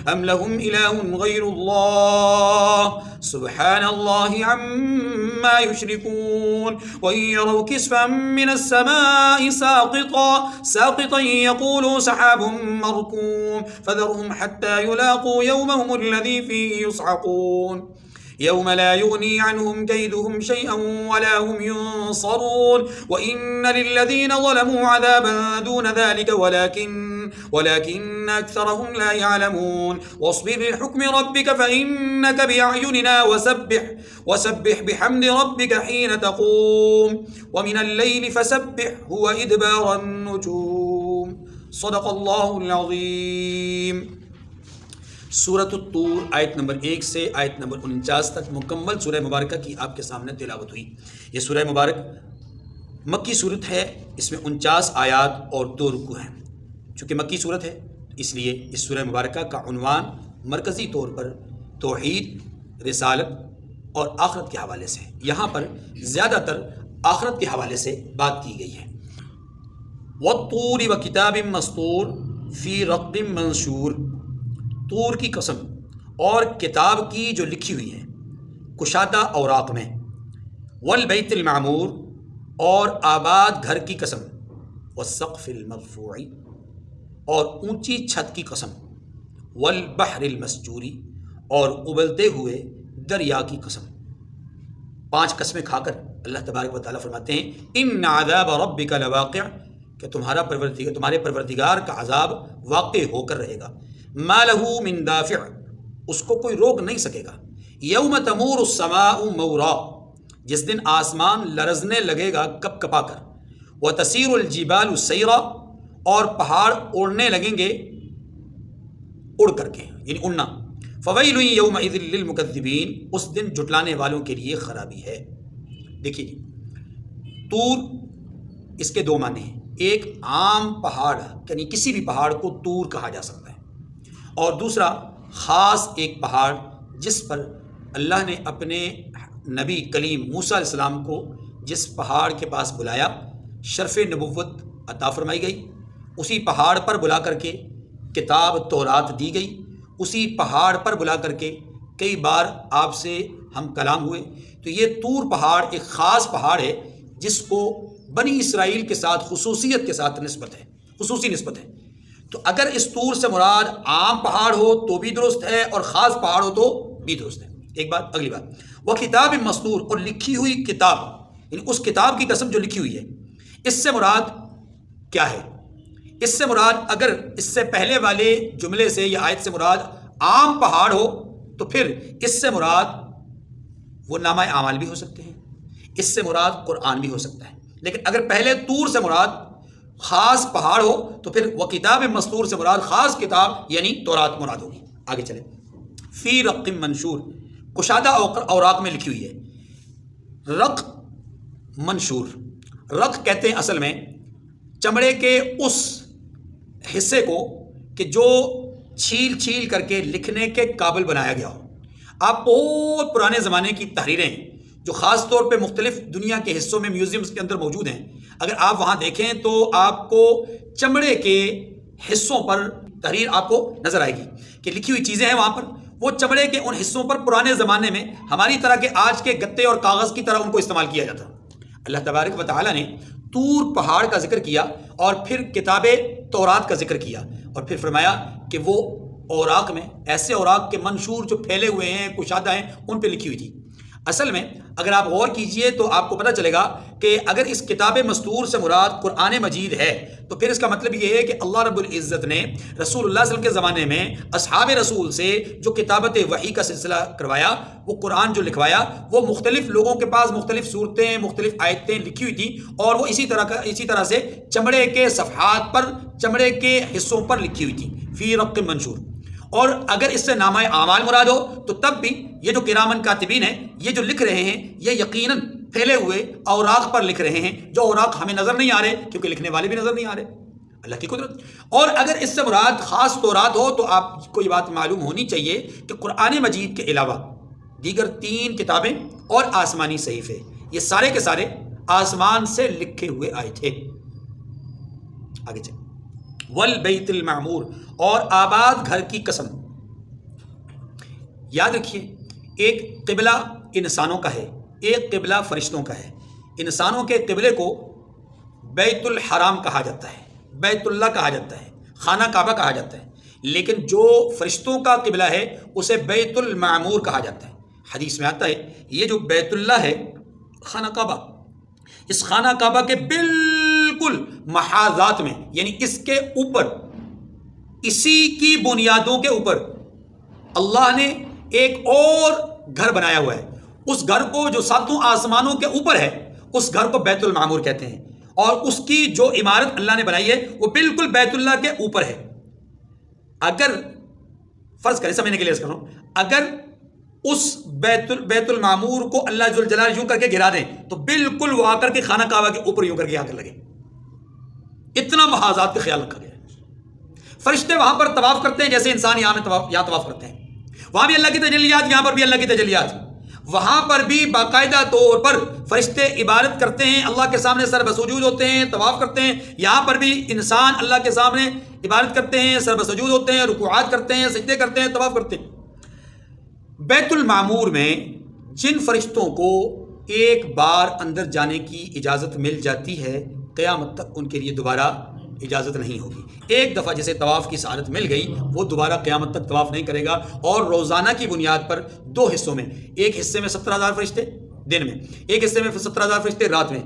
ام لهم الہ غیر اللہ سبحان اللہ عما یشرکون وان یروا کسفا من السماء ساقطا یقولوا سحاب مرکوم فذرهم حتى يلاقوا يومهم الذي فيه يصعقون يوم لا يغني عنهم كيدهم شيئا ولا هم ينصرون وإن للذين ظلموا عذابا دون ذلك ولكن أكثرهم لا يعلمون واصبر لحكم ربك فإنك بأعيننا وسبح بحمد ربك حين تقوم ومن الليل فسبحه وإدبار النجوم صدق الله العظيم۔ سورۃ الطور آیت نمبر 1 سے آیت نمبر 49 تک مکمل سورہ مبارکہ کی آپ کے سامنے تلاوت ہوئی۔ یہ سورہ مبارک مکی صورت ہے، اس میں 49 آیات اور 2 رکوع ہیں۔ چونکہ مکی صورت ہے اس لیے اس سورہ مبارکہ کا عنوان مرکزی طور پر توحید، رسالت اور آخرت کے حوالے سے ہے۔ یہاں پر زیادہ تر آخرت کے حوالے سے بات کی گئی ہے۔ وَالطُّورِ وَكِتَابٍ مَّسْطُورٍ فِي رَقٍّ مَّنشُورٍ، طور کی قسم اور کتاب کی جو لکھی ہوئی ہے کشادہ اوراق میں، والبیت المعمور اور آباد گھر کی قسم، والسقف المرفوع اور اونچی چھت کی قسم، والبحر المسجور اور ابلتے ہوئے دریا کی قسم۔ 5 قسمیں کھا کر اللہ تبارک و تعالیٰ فرماتے ہیں ان عذاب ربک لواقع، کہ تمہارے پروردگار کا عذاب واقع ہو کر رہے گا۔ ما لہ من دافع، اس کو کوئی روک نہیں سکے گا۔ یوم تمور السماء مورا، جس دن آسمان لرزنے لگے گا کپ کپا کر۔ وتسیر الجبال سیرا، اور پہاڑ اڑنے لگیں گے اڑ کر کے، یعنی اڑنا۔ فویل یومئذ للمکذبین، اس دن جھٹلانے والوں کے لیے خرابی ہے۔ دیکھیے جی، طور اس کے 2 معنی ہیں۔ ایک عام پہاڑ، یعنی کسی بھی پہاڑ کو طور کہا جا سکتا ہے، اور دوسرا خاص ایک پہاڑ جس پر اللہ نے اپنے نبی کلیم موسیٰ علیہ السلام کو جس پہاڑ کے پاس بلایا، شرف نبوت عطا فرمائی گئی، اسی پہاڑ پر بلا کر کے کتاب تورات دی گئی، اسی پہاڑ پر بلا کر کے کئی بار آپ سے ہم کلام ہوئے۔ تو یہ طور پہاڑ ایک خاص پہاڑ ہے جس کو بنی اسرائیل کے ساتھ خصوصیت کے ساتھ نسبت ہے، خصوصی نسبت ہے۔ تو اگر اس طور سے مراد عام پہاڑ ہو تو بھی درست ہے، اور خاص پہاڑ ہو تو بھی درست ہے۔ ایک بات۔ اگلی بات، وہ کتاب مسطور، اور لکھی ہوئی کتاب، یعنی اس کتاب کی قسم جو لکھی ہوئی ہے۔ اس سے مراد کیا ہے؟ اس سے مراد، اگر اس سے پہلے والے جملے سے یا آیت سے مراد عام پہاڑ ہو تو پھر اس سے مراد وہ نامہ اعمال بھی ہو سکتے ہیں، اس سے مراد قرآن بھی ہو سکتا ہے۔ لیکن اگر پہلے طور سے مراد خاص پہاڑ ہو تو پھر وہ کتاب مسطور سے مراد خاص کتاب یعنی تورات مراد ہوگی۔ آگے چلیں۔ فی رق منشور، کشادہ اوراق میں لکھی ہوئی ہے۔ رق منشور، رق کہتے ہیں اصل میں چمڑے کے اس حصے کو کہ جو چھیل چھیل کر کے لکھنے کے قابل بنایا گیا ہو۔ آپ بہت پرانے زمانے کی تحریریں جو خاص طور پہ مختلف دنیا کے حصوں میں میوزیمز کے اندر موجود ہیں، اگر آپ وہاں دیکھیں تو آپ کو چمڑے کے حصوں پر تحریر آپ کو نظر آئے گی کہ لکھی ہوئی چیزیں ہیں وہاں پر۔ وہ چمڑے کے ان حصوں پر پرانے زمانے میں ہماری طرح کے آج کے گتے اور کاغذ کی طرح ان کو استعمال کیا جاتا۔ اللہ تبارک و تعالیٰ نے طور پہاڑ کا ذکر کیا اور پھر کتاب تورات کا ذکر کیا، اور پھر فرمایا کہ وہ اوراق میں، ایسے اوراق کے منشور جو پھیلے ہوئے ہیں، کشادہ ہیں، ان پہ لکھی ہوئی تھی۔ اصل میں اگر آپ غور کیجئے تو آپ کو پتہ چلے گا کہ اگر اس کتاب مستور سے مراد قرآن مجید ہے تو پھر اس کا مطلب یہ ہے کہ اللہ رب العزت نے رسول اللہ صلی اللہ علیہ وسلم کے زمانے میں اصحاب رسول سے جو کتابت وحی کا سلسلہ کروایا، وہ قرآن جو لکھوایا، وہ مختلف لوگوں کے پاس مختلف صورتیں، مختلف آیتیں لکھی ہوئی تھیں، اور وہ اسی طرح سے چمڑے کے صفحات پر، چمڑے کے حصوں پر لکھی ہوئی تھی، فی رق منشور۔ اور اگر اس سے نامہ اعمال مراد ہو تو تب بھی یہ جو کرامن کاتبین ہیں، یہ جو لکھ رہے ہیں، یہ یقیناً پھیلے ہوئے اوراق پر لکھ رہے ہیں، جو اوراق ہمیں نظر نہیں آ رہے کیونکہ لکھنے والے بھی نظر نہیں آ رہے۔ اللہ کی قدرت۔ اور اگر اس سے مراد خاص تورات ہو تو آپ کو یہ بات معلوم ہونی چاہیے کہ قرآن مجید کے علاوہ دیگر 3 کتابیں اور آسمانی صحیفے، یہ سارے کے سارے آسمان سے لکھے ہوئے آئے تھے۔ آگے چلیں۔ والبیت المعمور، اور آباد گھر کی قسم، یاد رکھیے، ایک قبلہ انسانوں کا ہے، ایک قبلہ فرشتوں کا ہے۔ انسانوں کے قبلے کو بیت الحرام کہا جاتا ہے، بیت اللہ کہا جاتا ہے، خانہ کعبہ کہا جاتا ہے، لیکن جو فرشتوں کا قبلہ ہے اسے بیت المعمور کہا جاتا ہے۔ حدیث میں آتا ہے یہ جو بیت اللہ ہے، خانہ کعبہ، اس خانہ کعبہ کے بالکل محاذات میں، یعنی اس کے اوپر، اسی کی بنیادوں کے اوپر اللہ نے ایک اور گھر بنایا ہوا ہے۔ اس گھر کو جو ساتوں آسمانوں کے اوپر ہے، اس گھر کو بیت المعمور کہتے ہیں، اور اس کی جو عمارت اللہ نے بنائی ہے وہ بالکل بیت اللہ کے اوپر ہے۔ اگر فرض کریں، سمجھنے کے لیے کر رہا ہوں، اگر اس بیت المعمور کو اللہ ذو الجلال یوں کر کے گرا دیں تو بالکل وہ آ کر کے خانہ کعبہ کے اوپر یوں کر کے آ کر لگے، اتنا محاذات کا خیال رکھا گیا ہے۔ فرشتے وہاں پر طواف کرتے ہیں جیسے انسان یہاں طواف کرتے ہیں، وہاں بھی اللہ کی تجلیات، یہاں پر بھی اللہ کی تجلیات، وہاں پر بھی باقاعدہ طور پر فرشتے عبادت کرتے ہیں، اللہ کے سامنے سر بسجود ہوتے ہیں، طواف کرتے ہیں۔ یہاں پر بھی انسان اللہ کے سامنے عبادت کرتے ہیں، سر بسجود ہوتے ہیں، رکوعات کرتے ہیں، سجدے کرتے ہیں، طواف کرتے ہیں۔ بیت المعمور میں جن فرشتوں کو ایک بار اندر جانے کی اجازت مل جاتی ہے، قیامت تک ان کے لیے دوبارہ اجازت نہیں ہوگی۔ ایک دفعہ جسے طواف کی سعادت مل گئی وہ دوبارہ قیامت تک طواف نہیں کرے گا، اور روزانہ کی بنیاد پر دو حصوں میں، ایک حصے میں 17,000 فرشتے دن میں، ایک حصے میں 17,000 فرشتے رات میں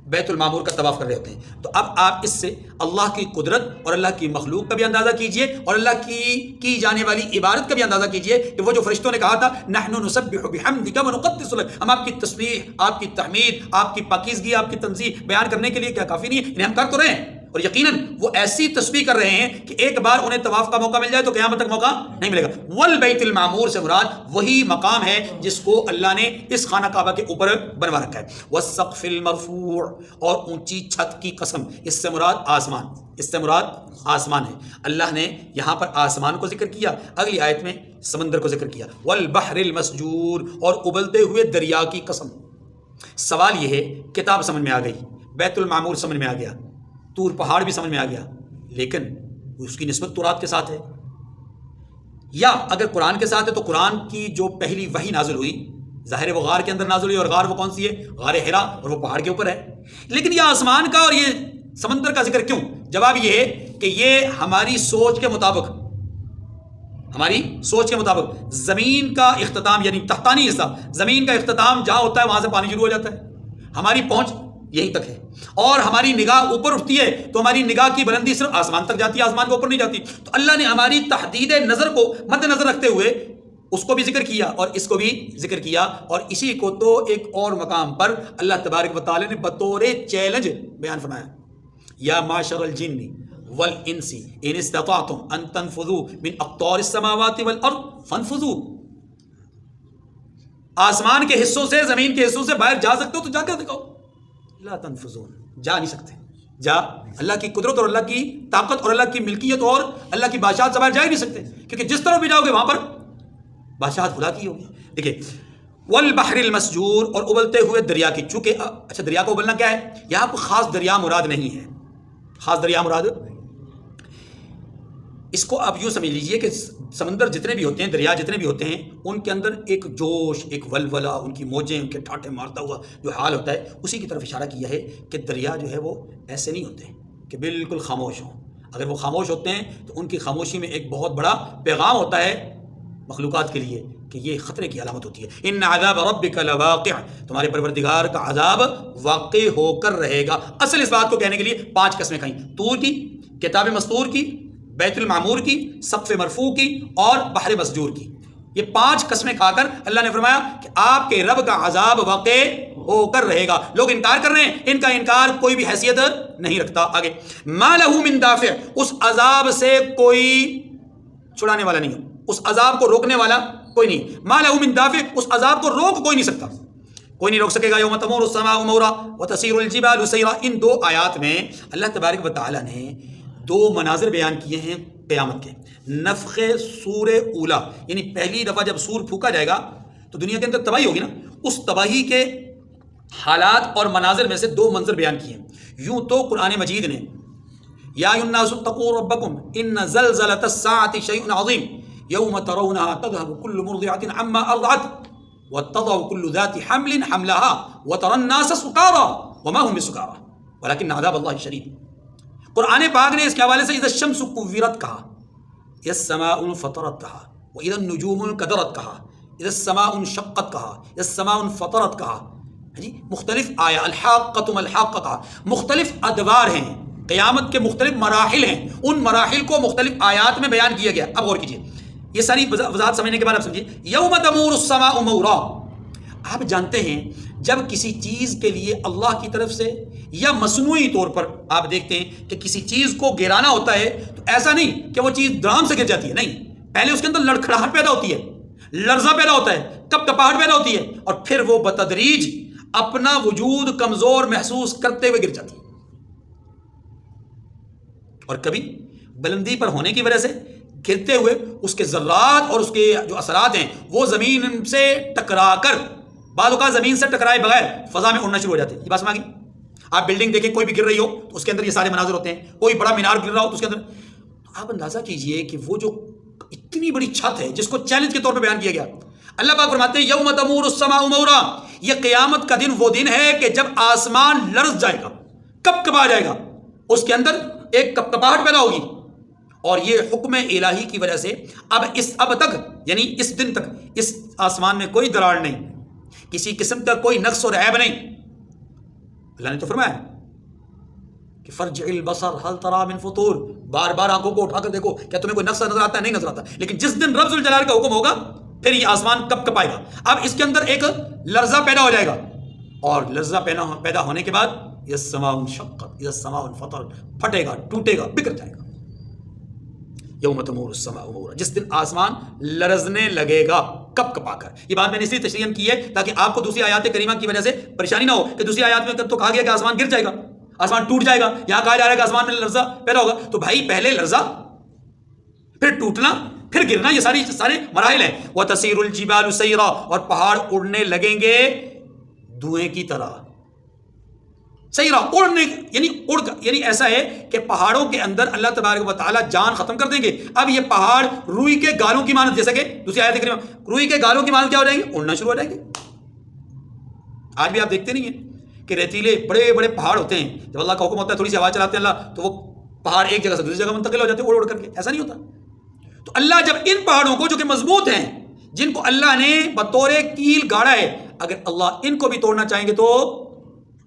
بیت المعمور کا طواف کر رہے ہوتے ہیں۔ تو اب آپ اس سے اللہ کی قدرت اور اللہ کی مخلوق کا بھی اندازہ کیجئے، اور اللہ کی جانے والی عبادت کا بھی اندازہ کیجئے کہ وہ جو فرشتوں نے کہا تھا نحن نسبح بحمدک ونقدس لک، ہم آپ کی تسبیح، آپ کی تحمید، آپ کی پاکیزگی، آپ کی تنزیہ بیان کرنے کے لیے کیا کافی نہیں ہے؟ انہیں ہم کر تو رہے ہیں، اور یقیناً وہ ایسی تسبیح کر رہے ہیں کہ ایک بار انہیں طواف کا موقع مل جائے تو قیامت تک موقع نہیں ملے گا۔ والبیت المعمور سے مراد وہی مقام ہے جس کو اللہ نے اس خانہ کعبہ کے اوپر بنوا رکھا ہے۔ والسقف المرفوع، اور اونچی چھت کی قسم، اس سے مراد آسمان، اس سے مراد آسمان ہے۔ اللہ نے یہاں پر آسمان کو ذکر کیا، اگلی آیت میں سمندر کو ذکر کیا۔ والبحر المسجور، اور ابلتے ہوئے دریا کی قسم۔ سوال یہ ہے، کتاب سمجھ میں آ گئی، بیت المعمور سمجھ میں آ گیا، طور پہاڑ بھی سمجھ میں آ گیا، لیکن اس کی نسبت تورات کے ساتھ ہے، یا اگر قرآن کے ساتھ ہے تو قرآن کی جو پہلی وحی نازل ہوئی ظاہر وہ غار کے اندر نازل ہوئی، اور غار وہ کون سی ہے؟ غار حرا، اور وہ پہاڑ کے اوپر ہے۔ لیکن یہ آسمان کا اور یہ سمندر کا ذکر کیوں؟ جواب یہ ہے کہ یہ ہماری سوچ کے مطابق، ہماری سوچ کے مطابق زمین کا اختتام، یعنی تحتانی حصہ زمین کا اختتام جہاں ہوتا ہے وہاں سے پانی شروع ہو جاتا ہے، ہماری پہنچ یہیں تک ہے، اور ہماری نگاہ اوپر اٹھتی ہے تو ہماری نگاہ کی بلندی صرف آسمان تک جاتی ہے، آسمان کے اوپر نہیں جاتی۔ تو اللہ نے ہماری تحدید نظر کو مد نظر رکھتے ہوئے اس کو بھی ذکر کیا اور اس کو بھی ذکر کیا، اور اسی کو تو ایک اور مقام پر اللہ تبارک و تعالی نے بطور چیلنج بیان فرمایا، یا معشر الجن والانس ان استطعتم ان تنفذوا من اقطار السماوات والارض فانفذوا۔ آسمان کے حصوں سے، زمین کے حصوں سے باہر جا سکتے ہو تو جا کر دکھاؤ، لا تنفذون، جا نہیں سکتے، جا اللہ کی قدرت اور اللہ کی طاقت اور اللہ کی ملکیت اور اللہ کی بادشاہت سے باہر جا ہی نہیں سکتے، کیونکہ جس طرف بھی جاؤ گے وہاں پر بادشاہت خدا کی ہوگی۔ دیکھیں، والبحر المسجور، اور ابلتے ہوئے دریا کی، چونکہ اچھا دریا کو ابلنا کیا ہے؟ یہاں کوئی خاص دریا مراد نہیں ہے، خاص دریا مراد، اس کو آپ یوں سمجھ لیجئے کہ سمندر جتنے بھی ہوتے ہیں، دریا جتنے بھی ہوتے ہیں، ان کے اندر ایک جوش، ایک ولولہ، ان کی موجیں، ان کے ٹھاٹھے مارتا ہوا جو حال ہوتا ہے، اسی کی طرف اشارہ کیا ہے کہ دریا جو ہے وہ ایسے نہیں ہوتے کہ بالکل خاموش ہوں۔ اگر وہ خاموش ہوتے ہیں تو ان کی خاموشی میں ایک بہت بڑا پیغام ہوتا ہے مخلوقات کے لیے کہ یہ خطرے کی علامت ہوتی ہے۔ ان عذاب ربک لواقع، تمہارے پروردگار کا عذاب واقع ہو کر رہے گا۔ اصل اس بات کو کہنے کے لیے 5 قسمیں کہیں، طور کی، کتاب مستور کی، بیت المعمور کی، سقف مرفوع کی، اور بحر مسجور کی۔ یہ 5 قسمیں کھا کر اللہ نے فرمایا کہ آپ کے رب کا عذاب واقع ہو کر رہے گا۔ لوگ انکار کر رہے ہیں، ان کا انکار کوئی بھی حیثیت نہیں رکھتا۔ آگے، ما لہ من دافع، اس عذاب سے کوئی چھڑانے والا نہیں ہے، اس عذاب کو روکنے والا کوئی نہیں۔ ما لہ من دافع، اس عذاب کو روک کوئی نہیں سکتا، کوئی نہیں روک سکے گا۔ یوم تمور السماء مورا وتسیر الجبال سیرا، ان 2 آیات میں اللہ تبارک و تعالی نے 2 مناظر بیان کیے ہیں قیامت کے۔ نفخ سور اولا، یعنی پہلی دفعہ جب سور پھونکا جائے گا تو دنیا کے اندر تباہی ہوگی نا، اس تباہی کے حالات اور مناظر میں سے 2 منظر بیان کیے ہیں۔ یوں تو قرآن مجید نے یا ایھا الناس اتقوا ربکم ان زلزلۃ الساعۃ شیء عظیم، یوم ترونہا تذہب کل مرضعۃ عما ارضعت وتضع کل ذات حمل حملها وترى الناس سکارى وما هم بسکارى ولکن عذاب اللہ شدید. قرآن پاک نے اس کے حوالے سے اذا الشمس کورت کہا، اذا السماء انفطرت کہا، واذا النجوم انکدرت کہا، اذا السماء انشقت کہا، اذا السماء انفطرت کہا. جی مختلف آیا الحاقۃ ما الحاقۃ کہا. مختلف ادوار ہیں، قیامت کے مختلف مراحل ہیں، ان مراحل کو مختلف آیات میں بیان کیا گیا. اب غور کیجیے، یہ ساری وضاحت سمجھنے کے بعد آپ سمجھیے. یوم تمور السماء مورا، آپ جانتے ہیں جب کسی چیز کے لیے اللہ کی طرف سے یا مصنوعی طور پر آپ دیکھتے ہیں کہ کسی چیز کو گرانا ہوتا ہے تو ایسا نہیں کہ وہ چیز درام سے گر جاتی ہے، نہیں، پہلے اس کے اندر لڑکھڑاہٹ پیدا ہوتی ہے، لرزہ پیدا ہوتا ہے، کپ کپاہٹ پیدا ہوتی ہے، اور پھر وہ بتدریج اپنا وجود کمزور محسوس کرتے ہوئے گر جاتی ہے. اور کبھی بلندی پر ہونے کی وجہ سے گرتے ہوئے اس کے ذرات اور اس کے جو اثرات ہیں وہ زمین سے ٹکرا کر بعض اوقات زمین سے ٹکرائے بغیر فضا میں اڑنا شروع ہو جاتے ہیں. یہ بات سمجھ گئی؟ آپ بلڈنگ دیکھیں، کوئی بھی گر رہی ہو تو اس کے اندر یہ سارے مناظر ہوتے ہیں، کوئی بڑا مینار گر رہا ہو تو اس کے اندر، تو آپ اندازہ کیجئے کہ وہ جو اتنی بڑی چھت ہے جس کو چیلنج کے طور پہ بیان کیا گیا. اللہ پاک فرماتے ہیں یوم تمور السماء مورا، یہ قیامت کا دن وہ دن ہے کہ جب آسمان لرز جائے گا، کپ کپا جائے گا، اس کے اندر ایک کپ کپاہٹ پیدا ہوگی. اور یہ حکم الہی کی وجہ سے اب تک یعنی اس دن تک اس آسمان میں کوئی دراڑ نہیں، کسی قسم کا کوئی نقص اور عیب نہیں. اللہ نے تو فرمایا کہ فرجع البصر هل ترى من فطور، بار بار آنکھوں کو اٹھا کر دیکھو کیا تمہیں کوئی نقص نظر آتا ہے؟ نہیں نظر آتا. لیکن جس دن رب ذوالجلال کا حکم ہوگا پھر یہ آسمان کپ کپائے گا. اب اس کے اندر ایک لرزہ پیدا ہو جائے گا، اور لرزہ پیدا ہونے کے بعد یہ السماء انشقت، یہ السماء انفطرت، پھٹے گا، ٹوٹے گا، بکھر جائے گا. یوم تمور السماء مورا، جس دن آسمان لرزنے لگے گا کپ کپا کر. یہ بات میں نے اس لیے تشریح کی ہے تاکہ آپ کو دوسری آیات کریمہ کی وجہ سے پریشانی نہ ہو کہ دوسری آیات میں تو کہا گیا کہ آسمان گر جائے گا، آسمان ٹوٹ جائے گا، یہاں کہا جا رہا ہے کہ آسمان میں لرزہ پیدا ہوگا. تو بھائی پہلے لرزہ، پھر ٹوٹنا، پھر گرنا، یہ سارے مراحل ہیں. وَتَسِيرُ الْجِبَالُ سَيْرًا، اور پہاڑ اڑنے لگیں گے دھوئیں کی طرح. سیرا اڑنے یعنی ایسا ہے کہ پہاڑوں کے اندر اللہ تبارک و تعالیٰ جان ختم کر دیں گے. اب یہ پہاڑ روئی کے گالوں کی مانند، جیسا کہ دوسری آیت کریمہ، روئی کے گالوں کی مانند کیا ہو جائیں گے؟ اڑنا شروع ہو جائیں گے. آج بھی آپ دیکھتے نہیں ہیں کہ ریتیلے بڑے بڑے پہاڑ ہوتے ہیں، جب اللہ کا حکم ہوتا ہے تھوڑی سی ہوا چلاتے ہیں اللہ تو وہ پہاڑ ایک جگہ سے دوسری جگہ منتقل ہو جاتے ہیں اڑ اڑ کر کے. ایسا نہیں ہوتا. تو اللہ جب ان پہاڑوں کو جو کہ مضبوط ہیں، جن کو اللہ نے بطور کیل گاڑا ہے، اگر اللہ ان کو بھی توڑنا چاہیں گے تو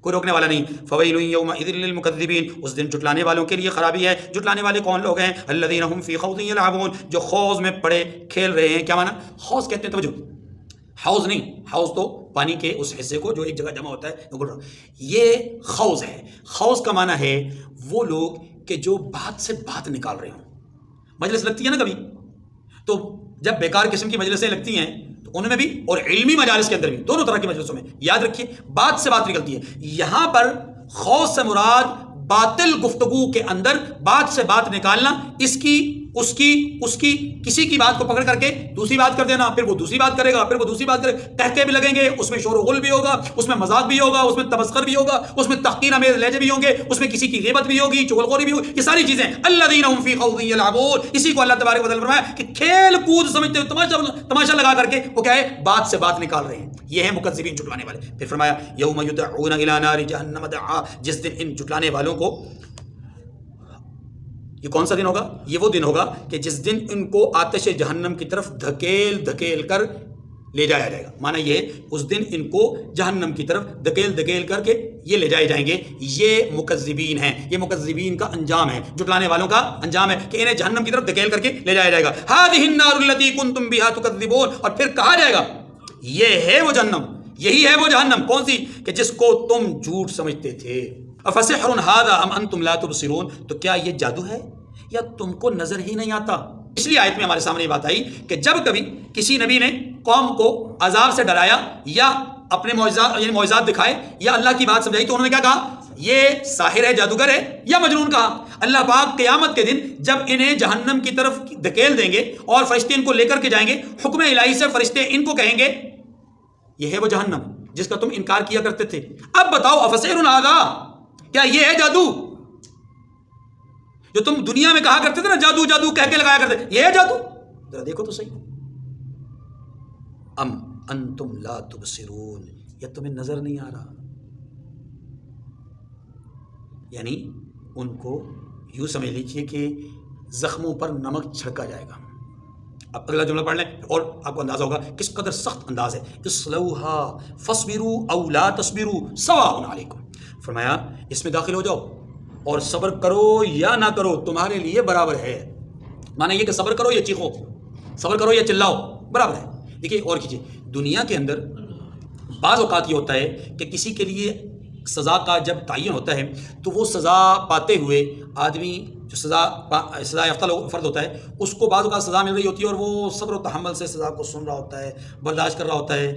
کوئی روکنے والا نہیں. فویل یومئذ للمکذبین، اس دن جھٹلانے والوں کے لیے خرابی ہے. جھٹلانے والے کون لوگ ہیں؟ الذین هم فی خوض یلعبون، جو خوض میں پڑے کھیل رہے ہیں. کیا معنی؟ خوض کہتے ہیں، توجہ، حوض نہیں، حوض تو پانی کے اس حصے کو جو ایک جگہ جمع ہوتا ہے، یہ خوض ہے. خوض کا معنی ہے وہ لوگ کہ جو بات سے بات نکال رہے ہوں. مجلس لگتی ہے نا کبھی، تو جب بیکار قسم کی مجلسیں لگتی ہیں تو ان میں بھی، اور علمی مجالس کے اندر بھی، دونوں طرح کی مجلسوں میں یاد رکھیے بات سے بات نکلتی ہے. یہاں پر خوض سے مراد باطل گفتگو کے اندر بات سے بات نکالنا، اس کی کسی کی بات کو پکڑ کر کے دوسری بات کر دینا، پھر وہ دوسری بات کرے گا، پھر وہ دوسری بات کرے گا، کہکے بھی لگیں گے، اس میں شور و غل بھی ہوگا، اس میں مذاق بھی ہوگا، اس میں تمسخر بھی ہوگا، اس میں تحقیر آمیز لہجے بھی ہوں گے، اس میں کسی کی غیبت بھی ہوگی، چغلخوری بھی ہوگی. یہ ساری چیزیں الذین هم فی خوض یلعبون، اسی کو اللہ تبارک و تعالیٰ فرمایا کہ کھیل کود سمجھتے ہوئے تماشا لگا کر کے وہ کیا ہے؟ بات سے بات نکال رہے ہیں. یہ ہیں مکذبین، جھٹلانے والے. پھر فرمایا یوم یدعون الی نار جہنم دعا، جس دن ان جھٹلانے والوں کو، یہ کون سا دن ہوگا؟ یہ وہ دن ہوگا کہ جس دن ان کو آتش جہنم کی طرف دھکیل کر لے جایا جائے گا. معنی یہ اس دن ان کو جہنم کی طرف دھکیل کر کے یہ لے جائے جائیں گے. یہ مکذبین ہیں، یہ مکذبین کا انجام ہے، جھٹلانے والوں کا انجام ہے کہ انہیں جہنم کی طرف دھکیل کر کے لے جایا جائے گا. هذه النار التي كنتم بها تكذبون، اور پھر کہا جائے گا یہ ہے وہ جہنم، یہی ہے وہ جہنم. کون سی؟ کہ جس کو تم جھوٹ سمجھتے تھے. افسحر هذا ام انتم لا تبصرون، تو کیا یہ جادو ہے یا تم کو نظر ہی نہیں آتا؟ پچھلی آیت میں ہمارے سامنے یہ بات آئی کہ جب کبھی کسی نبی نے قوم کو عذاب سے ڈرایا یا اپنے معجزات دکھائے یا اللہ کی بات سمجھائی تو انہوں نے کیا کہا؟ یہ ساحر ہے، جادوگر ہے یا مجنون کہا. اللہ پاک قیامت کے دن جب انہیں جہنم کی طرف دھکیل دیں گے اور فرشتے ان کو لے کر کے جائیں گے، حکم الہی سے فرشتے ان کو کہیں گے یہ ہے وہ جہنم جس کا تم انکار کیا کرتے تھے. اب بتاؤ افسحر هذا، کیا یہ ہے جادو جو تم دنیا میں کہا کرتے تھے نا، جادو جادو کہہ کے لگایا کرتے، یہ ہے جادو؟ ذرا دیکھو تو صحیح، ام انتم لا تبصرون، یا تمہیں نظر نہیں آ رہا؟ یعنی ان کو یوں سمجھ لیجیے کہ زخموں پر نمک چھڑکا جائے گا۔ اب اگلا جملہ پڑھ لیں اور آپ کو اندازہ ہوگا کس قدر سخت انداز ہے۔ اصلوہا فاصبروا او لا تصبروا سواء علیکم، فرمایا اس میں داخل ہو جاؤ اور صبر کرو یا نہ کرو تمہارے لیے برابر ہے۔ معنی یہ کہ صبر کرو یا چیخو، صبر کرو یا چلاؤ، برابر ہے۔ دیکھیے اور کیجیے، دنیا کے اندر بعض اوقات یہ ہوتا ہے کہ کسی کے لیے سزا کا جب تعین ہوتا ہے تو وہ سزا پاتے ہوئے آدمی جو سزا یافتہ فرد ہوتا ہے اس کو بعض اوقات سزا مل رہی ہوتی ہے اور وہ صبر و تحمل سے سزا کو سن رہا ہوتا ہے، برداشت کر رہا ہوتا ہے،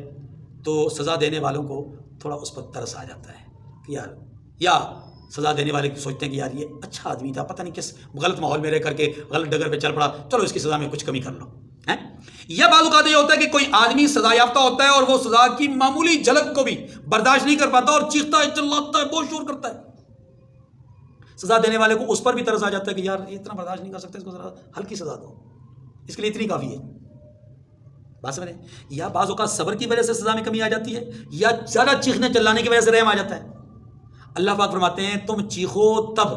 تو سزا دینے والوں کو تھوڑا اس پر ترس آ جاتا ہے کہ یار، یا سزا دینے والے سوچتے ہیں کہ یار یہ اچھا آدمی تھا، پتہ نہیں کس غلط ماحول میں رہ کر کے غلط ڈگر پہ چل پڑا، چلو اس کی سزا میں کچھ کمی کر لو۔ یا بعض اوقات یہ ہوتا ہے کہ کوئی آدمی سزا یافتہ ہوتا ہے اور وہ سزا کی معمولی جھلک کو بھی برداشت نہیں کر پاتا اور چیختا ہے، چلاتا ہے، بہت شور کرتا ہے۔ سزا دینے والے کو اس پر بھی ترس آ جاتا ہے کہ یار یہ اتنا برداشت نہیں کر سکتے، اس کو ذرا ہلکی سزا دو، اس کے لیے اتنی کافی ہے۔ بات سمجھیں؟ یا بعض اوقات صبر کی وجہ سے سزا میں کمی آ جاتی ہے، یا زیادہ چیخنے چلانے کی وجہ سے رحم آ جاتا ہے۔ اللہ پاک فرماتے ہیں تم چیخو تب،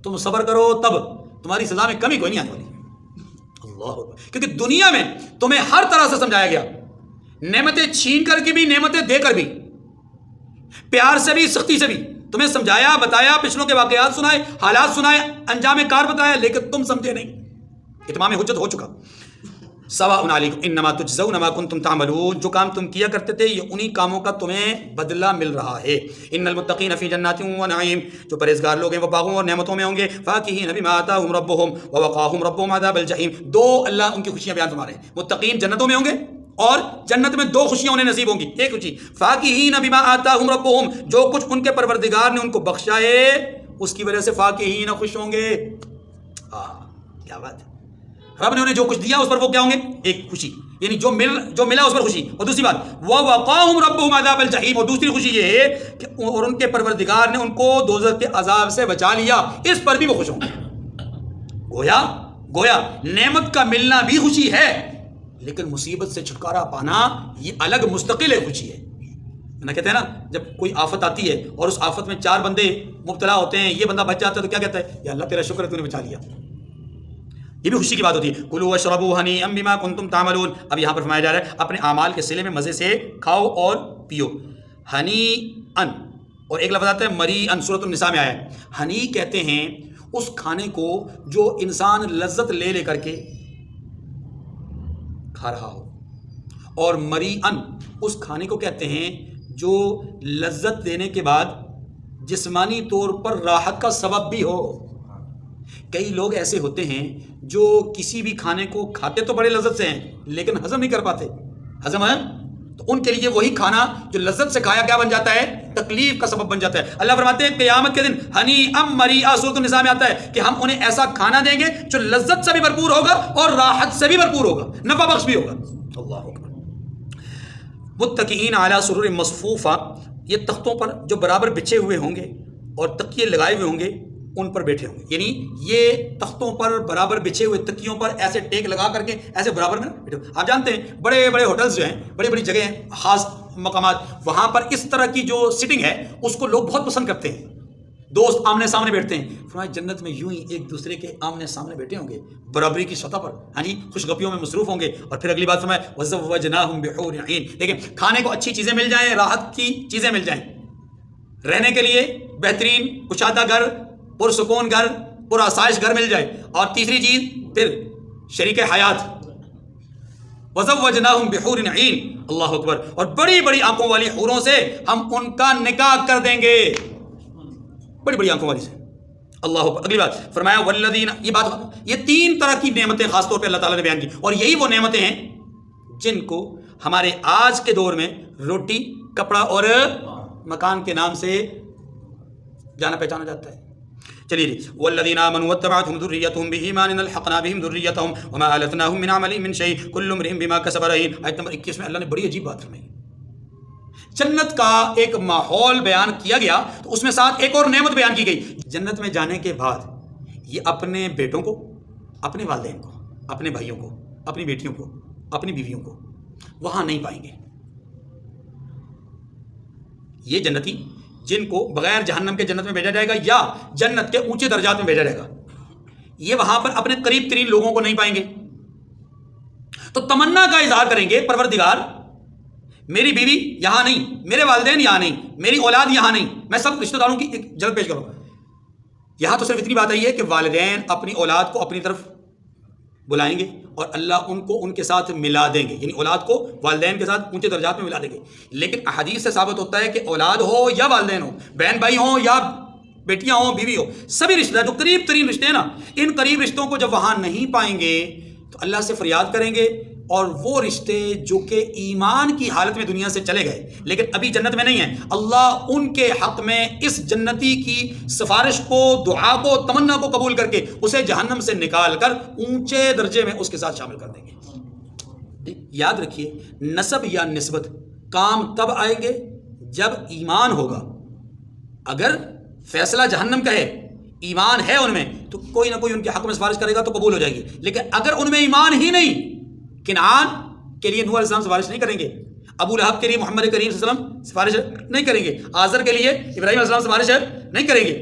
تم صبر کرو تب، تمہاری سزا میں کمی کوئی نہیں آنے والی۔ اللہ، کیونکہ دنیا میں تمہیں ہر طرح سے سمجھایا گیا، نعمتیں چھین کر کے بھی، نعمتیں دے کر بھی، پیار سے بھی، سختی سے بھی، تمہیں سمجھایا، بتایا، پچھلوں کے واقعات سنائے، حالات سنائے، انجام کار بتایا، لیکن تم سمجھے نہیں۔ اتمام حجت ہو چکا۔ سواء علیکم انما تجزون ما کنتم تعملون، جو کام تم کیا کرتے تھے یہ انہی کاموں کا تمہیں بدلہ مل رہا ہے۔ ان المتقین فی جنات و نعیم، جو پرہیزگار لوگ ہیں وہ باغوں اور نعمتوں میں ہوں گے۔ فاکہین بما آتاہم ربہم ووقاہم ربہم عذاب الجحیم، دو اللہ ان کی خوشیاں بیان فرما رہے ہیں۔ متقین جنتوں میں ہوں گے اور جنت میں دو خوشیاں انہیں نصیب ہوں گی۔ ایک خوشی فاکہین بما آتاہم ربہم، جو کچھ ان کے پروردگار نے ان کو بخشا ہے اس کی وجہ سے فاکہین خوش ہوں گے۔ کیا بات ہے، رب نے انہیں جو کچھ دیا اس پر وہ کیا ہوں گے؟ ایک خوشی، یعنی جو ملا اس پر خوشی۔ اور دوسری بات وَوَقَاهُمْ رَبُّهُمْ عَذَابَ الْجَحِيمِ، اور دوسری خوشی یہ ہے کہ اور ان کے پروردگار نے ان کو دوزخ کے عذاب سے بچا لیا، اس پر بھی وہ خوش ہوں گے۔ گویا نعمت کا ملنا بھی خوشی ہے، لیکن مصیبت سے چھٹکارا پانا یہ الگ مستقل ہے خوشی ہے۔ نا کہتے ہیں نا، جب کوئی آفت آتی ہے اور اس آفت میں 4 بندے مبتلا ہوتے ہیں، یہ بندہ بچ جاتا ہے تو کیا کہتا ہے؟ یا اللہ تیرا شکر ہے تو نے بچا لیا۔ یہ بھی خوشی کی بات ہوتی ہے۔ کلوا واشربوا ہنیئا بما کنتم تعملون، اب یہاں پر فرمایا جا رہا ہے اپنے اعمال کے صلے میں مزے سے کھاؤ اور پیو۔ ہنیئا، اور ایک لفظ آتا ہے مریئا، سورۃ النساء میں آیا ہے۔ ہنی کہتے ہیں اس کھانے کو جو انسان لذت لے لے کر کے کھا رہا ہو، اور مریئا اس کھانے کو کہتے ہیں جو لذت دینے کے بعد جسمانی طور پر راحت کا سبب بھی ہو۔ کئی لوگ ایسے ہوتے ہیں جو کسی بھی کھانے کو کھاتے تو بڑے لذت سے ہیں لیکن ہضم نہیں کر پاتے۔ ہضم ہے تو ان کے لیے وہی کھانا جو لذت سے کھایا کیا بن جاتا ہے؟ تکلیف کا سبب بن جاتا ہے۔ اللہ فرماتے ہیں قیامت کے دن ہنیئا مریئا، سورۃ النساء میں آتا ہے کہ ہم انہیں ایسا کھانا دیں گے جو لذت سے بھی بھرپور ہوگا اور راحت سے بھی بھرپور ہوگا، نفع بخش بھی ہوگا۔ اللہ اکبر۔ متکئین علی سرر مصفوفہ، یہ تختوں پر جو برابر بچھے ہوئے ہوں گے اور تکیے لگائے ہوئے ہوں گے ان پر بیٹھے ہوں گے، یعنی یہ تختوں پر برابر بچھے ہوئے تکیوں پر ایسے ٹیک لگا کر کے ایسے برابر میں بیٹھے ہوئے۔ آپ جانتے ہیں بڑے بڑے ہوٹلز جو ہیں، بڑی بڑی جگہیں، خاص مقامات، وہاں پر اس طرح کی جو سٹنگ ہے اس کو لوگ بہت پسند کرتے ہیں، دوست آمنے سامنے بیٹھتے ہیں۔ فرمایا جنت میں یوں ہی ایک دوسرے کے آمنے سامنے بیٹھے ہوں گے برابری کی سطح پر، ہاں جی، خوش گپیوں میں مصروف ہوں گے۔ اور پھر اگلی بات فرمایا وَزَوَّجْنَاهُمْ بِحُورٍ عِينٍ، لیکن کھانے کو اچھی چیزیں مل جائیں، راحت کی چیزیں مل جائیں، رہنے کے لیے بہترین کشادہ گھر، پرسکون گھر، پر آسائش گھر مل جائے، اور تیسری چیز پھر شریک حیات، وَزَوَّجْنَاهُمْ بِحُورٍ عِينٍ، اللہ اکبر، اور بڑی بڑی آنکھوں والی حوروں سے ہم ان کا نکاح کر دیں گے، بڑی بڑی آنکھوں والی سے۔ اللہ اکبر۔ اگلی بات فرمایا والذین، یہ 3 طرح کی نعمتیں خاص طور پہ اللہ تعالیٰ نے بیان کی، اور یہی وہ نعمتیں ہیں جن کو ہمارے آج کے دور میں روٹی، کپڑا اور مکان کے نام سے جانا پہچانا جاتا ہے۔ چلیے جی، والذین آمنوا واتبعتهم ذریتهم بإیمان الحقنا بهم ذریتهم وما ألتناهم من عملهم من شیء کل امرئ بما کسب رہین۔ آیت نمبر 21 میں اللہ نے بڑی عجیب بات فرمائی، جنت کا ایک ماحول بیان کیا گیا تو اس میں ساتھ ایک اور نعمت بیان کی گئی۔ جنت میں جانے کے بعد یہ اپنے بیٹوں کو، اپنے والدین کو اپنے بھائیوں کو، اپنی بیٹیوں کو، اپنی بیویوں کو وہاں نہیں پائیں گے۔ یہ جنتی جن کو بغیر جہنم کے جنت میں بھیجا جائے گا یا جنت کے اونچے درجات میں بھیجا جائے گا، یہ وہاں پر اپنے قریب ترین لوگوں کو نہیں پائیں گے، تو تمنا کا اظہار کریں گے، پروردگار میری بیوی یہاں نہیں، میرے والدین یہاں نہیں، میری اولاد یہاں نہیں، میں سب رشتہ داروں کی ایک جلد پیش کروں گا۔ یہاں تو صرف اتنی بات آئی ہے کہ والدین اپنی اولاد کو اپنی طرف بلائیں گے اور اللہ ان کو ان کے ساتھ ملا دیں گے، یعنی اولاد کو والدین کے ساتھ اونچے درجات میں ملا دیں گے۔ لیکن احادیث سے ثابت ہوتا ہے کہ اولاد ہو یا والدین ہو، بہن بھائی ہوں یا بیٹیاں ہوں، بیوی ہو، سبھی رشتہ دار جو قریب ترین رشتے ہیں نا، ان قریب رشتوں کو جب وہاں نہیں پائیں گے تو اللہ سے فریاد کریں گے، اور وہ رشتے جو کہ ایمان کی حالت میں دنیا سے چلے گئے لیکن ابھی جنت میں نہیں ہیں، اللہ ان کے حق میں اس جنتی کی سفارش کو، دعا کو، تمنا کو قبول کر کے اسے جہنم سے نکال کر اونچے درجے میں اس کے ساتھ شامل کر دیں گے۔ یاد رکھیے، نسب یا نسبت کام تب آئیں گے جب ایمان ہوگا۔ اگر فیصلہ جہنم کا ہے، ایمان ہے ان میں، تو کوئی نہ کوئی ان کے حق میں سفارش کرے گا تو قبول ہو جائے گی۔ لیکن اگر ان میں ایمان ہی نہیں، کنعان کے لیے نوح علیہ السلام سفارش نہیں کریں گے، ابو لہب کے لیے محمد کریم صلی اللہ علیہ وسلم سفارش نہیں کریں گے، آزر کے لیے ابراہیم علیہ السلام سفارش نہیں کریں گے،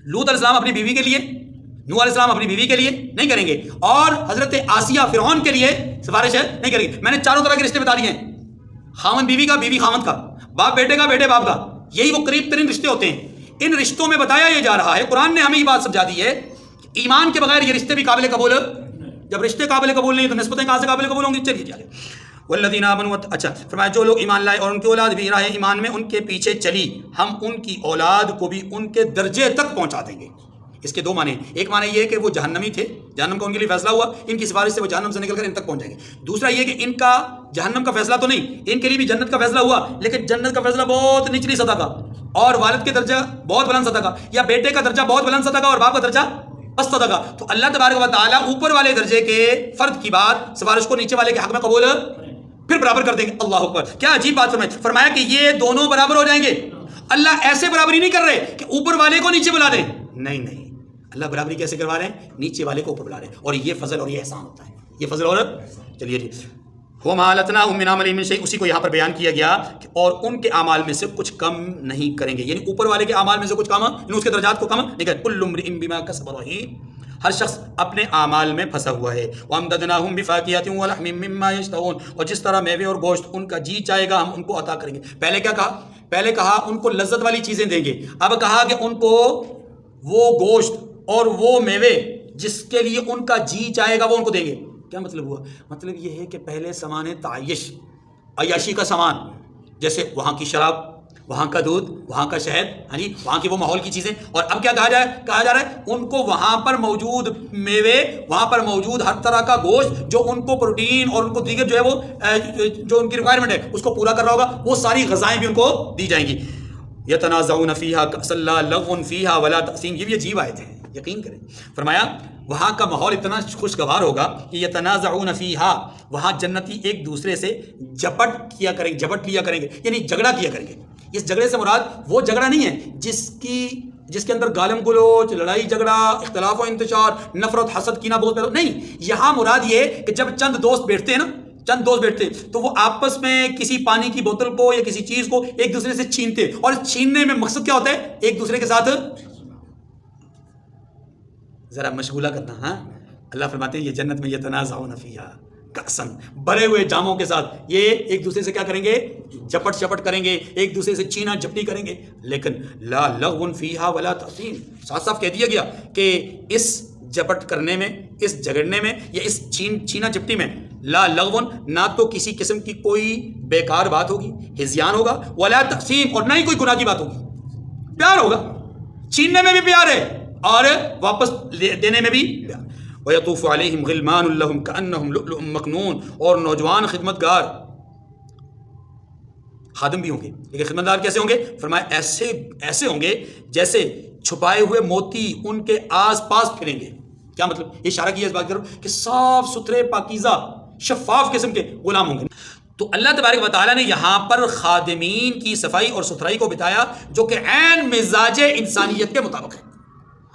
لوط علیہ السلام اپنی بیوی کے لیے، نوح علیہ السلام اپنی بیوی کے لیے نہیں کریں گے، اور حضرت آسیہ فرعون کے لیے سفارش نہیں کریں گے۔ میں نے چاروں طرح کے رشتے بتا دیے ہیں، خاوند بیوی کا، بیوی خاوند کا، باپ بیٹے کا، بیٹے باپ کا، یہی وہ قریب ترین رشتے ہوتے ہیں۔ ان رشتوں میں بتایا یہ جا رہا ہے، قرآن نے ہمیں یہ بات سمجھا دی ہے کہ ایمان کے بغیر یہ رشتے بھی قابل قبول، جب رشتے قابل قبول نہیں تو نسبتیں کہاں سے قابل قبول ہوں گی؟ چلیے چلیے، والذین آمنوا، اچھا فرمایا جو لوگ ایمان لائے اور ان کی اولاد بھی راہ ایمان میں ان کے پیچھے چلی، ہم ان کی اولاد کو بھی ان کے درجے تک پہنچا دیں گے۔ اس کے دو معنی ہیں، ایک معنی یہ ہے کہ وہ جہنمی تھے، جہنم کا ان کے لیے فیصلہ ہوا، ان کی سفارش سے وہ جہنم سے نکل کر ان تک پہنچ جائیں گے۔ دوسرا یہ کہ ان کا جہنم کا فیصلہ تو نہیں، ان کے لیے بھی جنت کا فیصلہ ہوا، لیکن جنت کا فیصلہ بہت نچلی سطح کا، اور والد کے درجہ بہت بلند سطح کا، یا بیٹے کا درجہ بہت بلند سطح کا اور باپ کا درجہ بس سطح کا۔ تو اللہ تبارک و تعالیٰ اوپر والے درجے کے فرد کی بات، سفارش کو نیچے والے کے حق میں قبول پھر برابر کر دیں گے۔ اللہ اکبر، کیا عجیب بات فرمایا کہ یہ دونوں برابر ہو جائیں گے۔ اللہ ایسے برابری نہیں کر رہے کہ اوپر والے کو نیچے بلا دیں، نہیں، اللہ برابری کیسے کروا رہے ہیں؟ نیچے والے کو اوپر بلا رہے ہیں، اور یہ فضل اور یہ احسان ہوتا ہے، یہ فضل اور چلیے جی وَمَا أَلَتْنَاهُم مِّنْ عَمَلِهِم مِّن شَيْءٍ، اسی کو یہاں پر بیان کیا گیا کہ اور ان کے اعمال میں سے کچھ کم نہیں کریں گے، یعنی اوپر والے کے اعمال میں سے کچھ کم، یعنی اس کے درجات کو کم نہیں کریں۔ كُلُّ امْرِئٍ بِمَا كَسَبَ رَهِينٌ، ہر شخص اپنے اعمال میں پھنسا ہوا ہے۔ وَأَمْدَدْنَاهُم بِفَاكِهَةٍ وَلَحْمٍ مِّمَّا يَشْتَهُونَ، اور جس طرح میوے اور گوشت ان کا جی چاہے گا ہم ان کو عطا کریں گے۔ پہلے کیا کہا؟ پہلے کہا ان کو لذت والی چیزیں دیں گے، اب کہا کہ ان کو وہ گوشت اور وہ میوے جس کے لیے ان کا جی چاہے گا وہ ان کو دیں گے۔ کیا مطلب ہوا؟ مطلب یہ ہے کہ پہلے سامان تعیش، عیاشی کا سامان، جیسے وہاں کی شراب، وہاں کا دودھ، وہاں کا شہد، ہاں جی، وہاں کی وہ ماحول کی چیزیں، اور اب کیا کہا جا رہا ہے ان کو وہاں پر موجود میوے، وہاں پر موجود ہر طرح کا گوشت جو ان کو پروٹین اور ان کو دیگر جو ہے وہ جو ان کی ریکوائرمنٹ ہے اس کو پورا کر رہا ہوگا، وہ ساری غذائیں بھی ان کو دی جائیں گی۔ یتنازعون فیہا کأسا لا لغو فیہا ولا تأثیم، یہ بھی عجیب آیت ہے، یقین کریں۔ فرمایا وہاں کا ماحول اتنا خوشگوار ہوگا کہ یتنازعون فیہا، وہاں جنتی ایک دوسرے سے جھپٹ لیا کریں گے، یعنی جھگڑا کیا کریں گے۔ اس جھگڑے سے مراد وہ جھگڑا نہیں ہے جس کے اندر گالم گلوچ، لڑائی جھگڑا، اختلاف و انتشار، نفرت، حسد، کینہ، بغض پیدا، نہیں، یہاں مراد یہ کہ جب چند دوست بیٹھتے ہیں نا، تو وہ آپس میں کسی پانی کی بوتل کو یا کسی چیز کو ایک دوسرے سے چھینتے، اور چھیننے میں مقصد کیا ہوتا ہے؟ ایک دوسرے کے ساتھ ذرا مشغولہ کرنا۔ ہاں، اللہ فرماتے ہیں یہ جنت میں یتنازعون فیہا کأساً، بھرے ہوئے جاموں کے ساتھ یہ ایک دوسرے سے کیا کریں گے؟ جھپٹ کریں گے، ایک دوسرے سے چھینا جھپٹی کریں گے، لیکن لا لغو فیہا ولا تأثیم، صاف صاف کہہ دیا گیا کہ اس جھپٹ کرنے میں، اس جھگڑنے میں یا اس چھینا جھپٹی میں لا لغون، نہ تو کسی قسم کی کوئی بیکار بات ہوگی، ہذیان ہوگا، ولا تقسیم، اور نہ ہی کوئی گناہ کی بات ہوگی، پیار ہوگا، چھیننے میں بھی پیار ہے اور واپس دینے میں بھی پیار۔ وَيَطُوفُ عَلَيْهِمْ غِلْمَانٌ لَهُمْ كَأَنَّهُمْ لُؤْلُؤٌ مَّكْنُونٌ، اور نوجوان خدمتگار خادم بھی ہوں گے، لیکن خدمتگار کیسے ہوں گے؟ فرمایا ایسے ہوں گے جیسے چھپائے ہوئے موتی ان کے آس پاس پھریں گے۔ کیا مطلب؟ یہ اشارہ کیا اس بات کرو کہ صاف ستھرے، پاکیزہ، شفاف قسم کے غلام ہوں گے۔ تو اللہ تبارک و تعالیٰ نے یہاں پر خادمین کی صفائی اور ستھرائی کو بتایا جو کہ عین مزاج انسانیت کے مطابق ہے،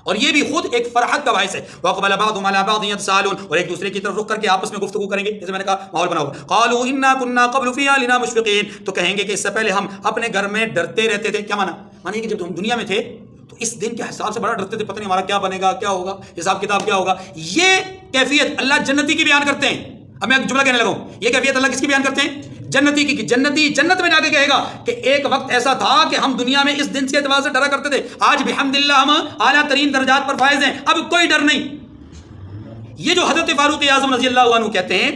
اور یہ بھی خود ایک فرحت کا باعث ہے. وَأَقْبَلَ بَعْضُهُمْ عَلَىٰ بَعْضٍ يَتَسَاءَلُونَ، اور ایک دوسرے کی طرف رخ کر کے آپس میں گفتگو کریں گے. جیسے میں نے کہا ماحول بنا ہوا. قَالُوا إِنَّا كُنَّا قَبْلُ فِي أَهْلِنَا مُشْفِقِينَ، تو کہیں گے کہ اس سے پہلے ہم اپنے گھر میں ڈرتے رہتے تھے. کیا مانا کہ جب ہم دنیا میں تھے تو اس دن کے حساب سے بڑا ڈرتے تھے، پتہ نہیں ہمارا کیا بنے گا، کیا ہوگا، حساب کتاب کیا ہوگا. یہ کیفیت اللہ جنتی کی بیان کرتے ہیں. اب میں ایک جملہ کہنے لگا ہوں، یہ کیفیت اللہ کس کی بیان کرتے ہیں؟ جنتی کی. جنتی جنت میں جا کے کہے گا کہ ایک وقت ایسا تھا کہ ہم دنیا میں اس دن کے اعتبار سے ڈرا کرتے تھے، آج بحمدللہ ہم اعلیٰ ترین درجات پر فائز ہیں، اب کوئی ڈر نہیں. یہ جو حضرت فاروق اعظم رضی اللہ عنہ کہتے ہیں،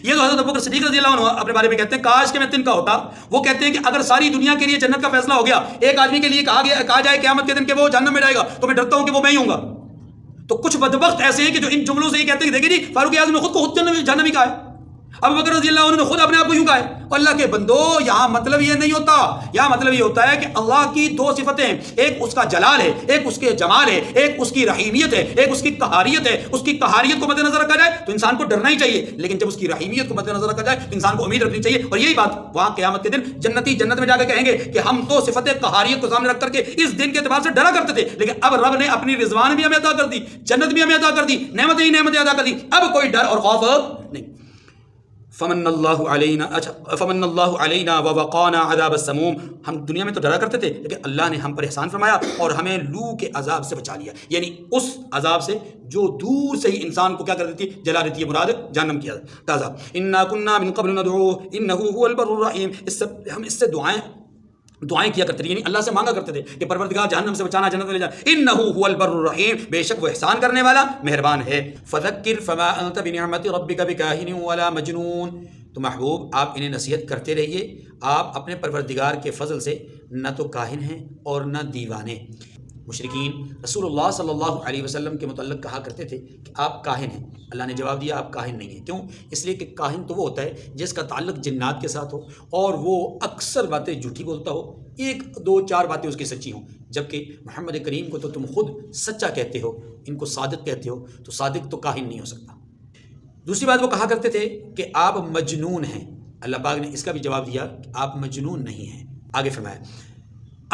یہ جو حضرت ابوبکر صدیق رضی اللہ عنہ اپنے بارے میں کہتے ہیں کاش کہ میں تن کا ہوتا. وہ کہتے ہیں کہ اگر ساری دنیا کے لیے جنت کا فیصلہ ہو گیا، ایک آدمی کے لیے کہا جائے قیامت کے دن کہ وہ جہنم میں جائے گا، تو میں ڈرتا ہوں کہ وہ میں ہی ہوں گا. تو کچھ بدبخت ایسے ہیں کہ جو ان جملوں سے یہ کہتے ہیں کہ دیکھیں جی فاروق اعظم نے خود کو جہنمی کہا ہے، ابو بکر رضی اللہ عنہ نے خود اپنے آپ کو یوں کہا ہے. اللہ کے بندو، یہاں مطلب یہ نہیں ہوتا، یہاں مطلب یہ ہوتا ہے کہ اللہ کی دو صفتیں ہیں، ایک اس کا جلال ہے، ایک اس کے جمال ہے، ایک اس کی رحیمیت ہے، ایک اس کی قہاریت ہے. اس کی قہاریت کو مد نظر رکھا جائے تو انسان کو ڈرنا ہی چاہیے، لیکن جب اس کی رحیمیت کو مد نظر رکھا جائے تو انسان کو امید رکھنی چاہیے. اور یہی بات وہاں قیامت کے دن جنتی جنت میں جا کے کہیں گے کہ ہم تو صفت قہاریت کو سامنے رکھ کر کے اس دن کے اعتبار سے ڈرا کرتے تھے، لیکن اب رب نے اپنی رضوان بھی ہمیں عطا کر دی، جنت بھی ہمیں عطا کر دی، نعمتیں ہی نعمتیں عطا کر دی، اب کوئی ڈر اور خوف نہیں. فمن اللہ علینا ووقانا عذاب السموم، ہم دنیا میں تو ڈرا کرتے تھے لیکن اللہ نے ہم پر احسان فرمایا اور ہمیں لو کے عذاب سے بچا لیا، یعنی اس عذاب سے جو دور سے ہی انسان کو کیا کر دیتی ہے، جلا دیتی ہے، مراد جہنم کی عذاب. انا كنا من قبل ندعوه انه هو البر الرحیم. ہم اس سے دعائیں کیا کرتے تھے، یعنی اللہ سے مانگا کرتے تھے کہ پروردگار جہنم سے بچانا، جنت میں لے جا. انه هو البر الرحیم، بے شک وہ احسان کرنے والا مہربان ہے. فذکر فما انت بنعمت ربک بکاہن ولا مجنون. تو محبوب آپ انہیں نصیحت کرتے رہیے، آپ اپنے پروردگار کے فضل سے نہ تو کاہن ہیں اور نہ دیوانے. مشرکین رسول اللہ صلی اللہ علیہ وسلم کے متعلق کہا کرتے تھے کہ آپ کاہن ہیں. اللہ نے جواب دیا آپ کاہن نہیں ہیں. کیوں؟ اس لیے کہ کاہن تو وہ ہوتا ہے جس کا تعلق جنات کے ساتھ ہو اور وہ اکثر باتیں جھوٹی بولتا ہو، ایک دو چار باتیں اس کی سچی ہوں، جبکہ محمد کریم کو تو تم خود سچا کہتے ہو، ان کو صادق کہتے ہو، تو صادق تو کاہن نہیں ہو سکتا. دوسری بات وہ کہا کرتے تھے کہ آپ مجنون ہیں. اللہ پاک نے اس کا بھی جواب دیا کہ آپ مجنون نہیں ہیں. آگے فرمایا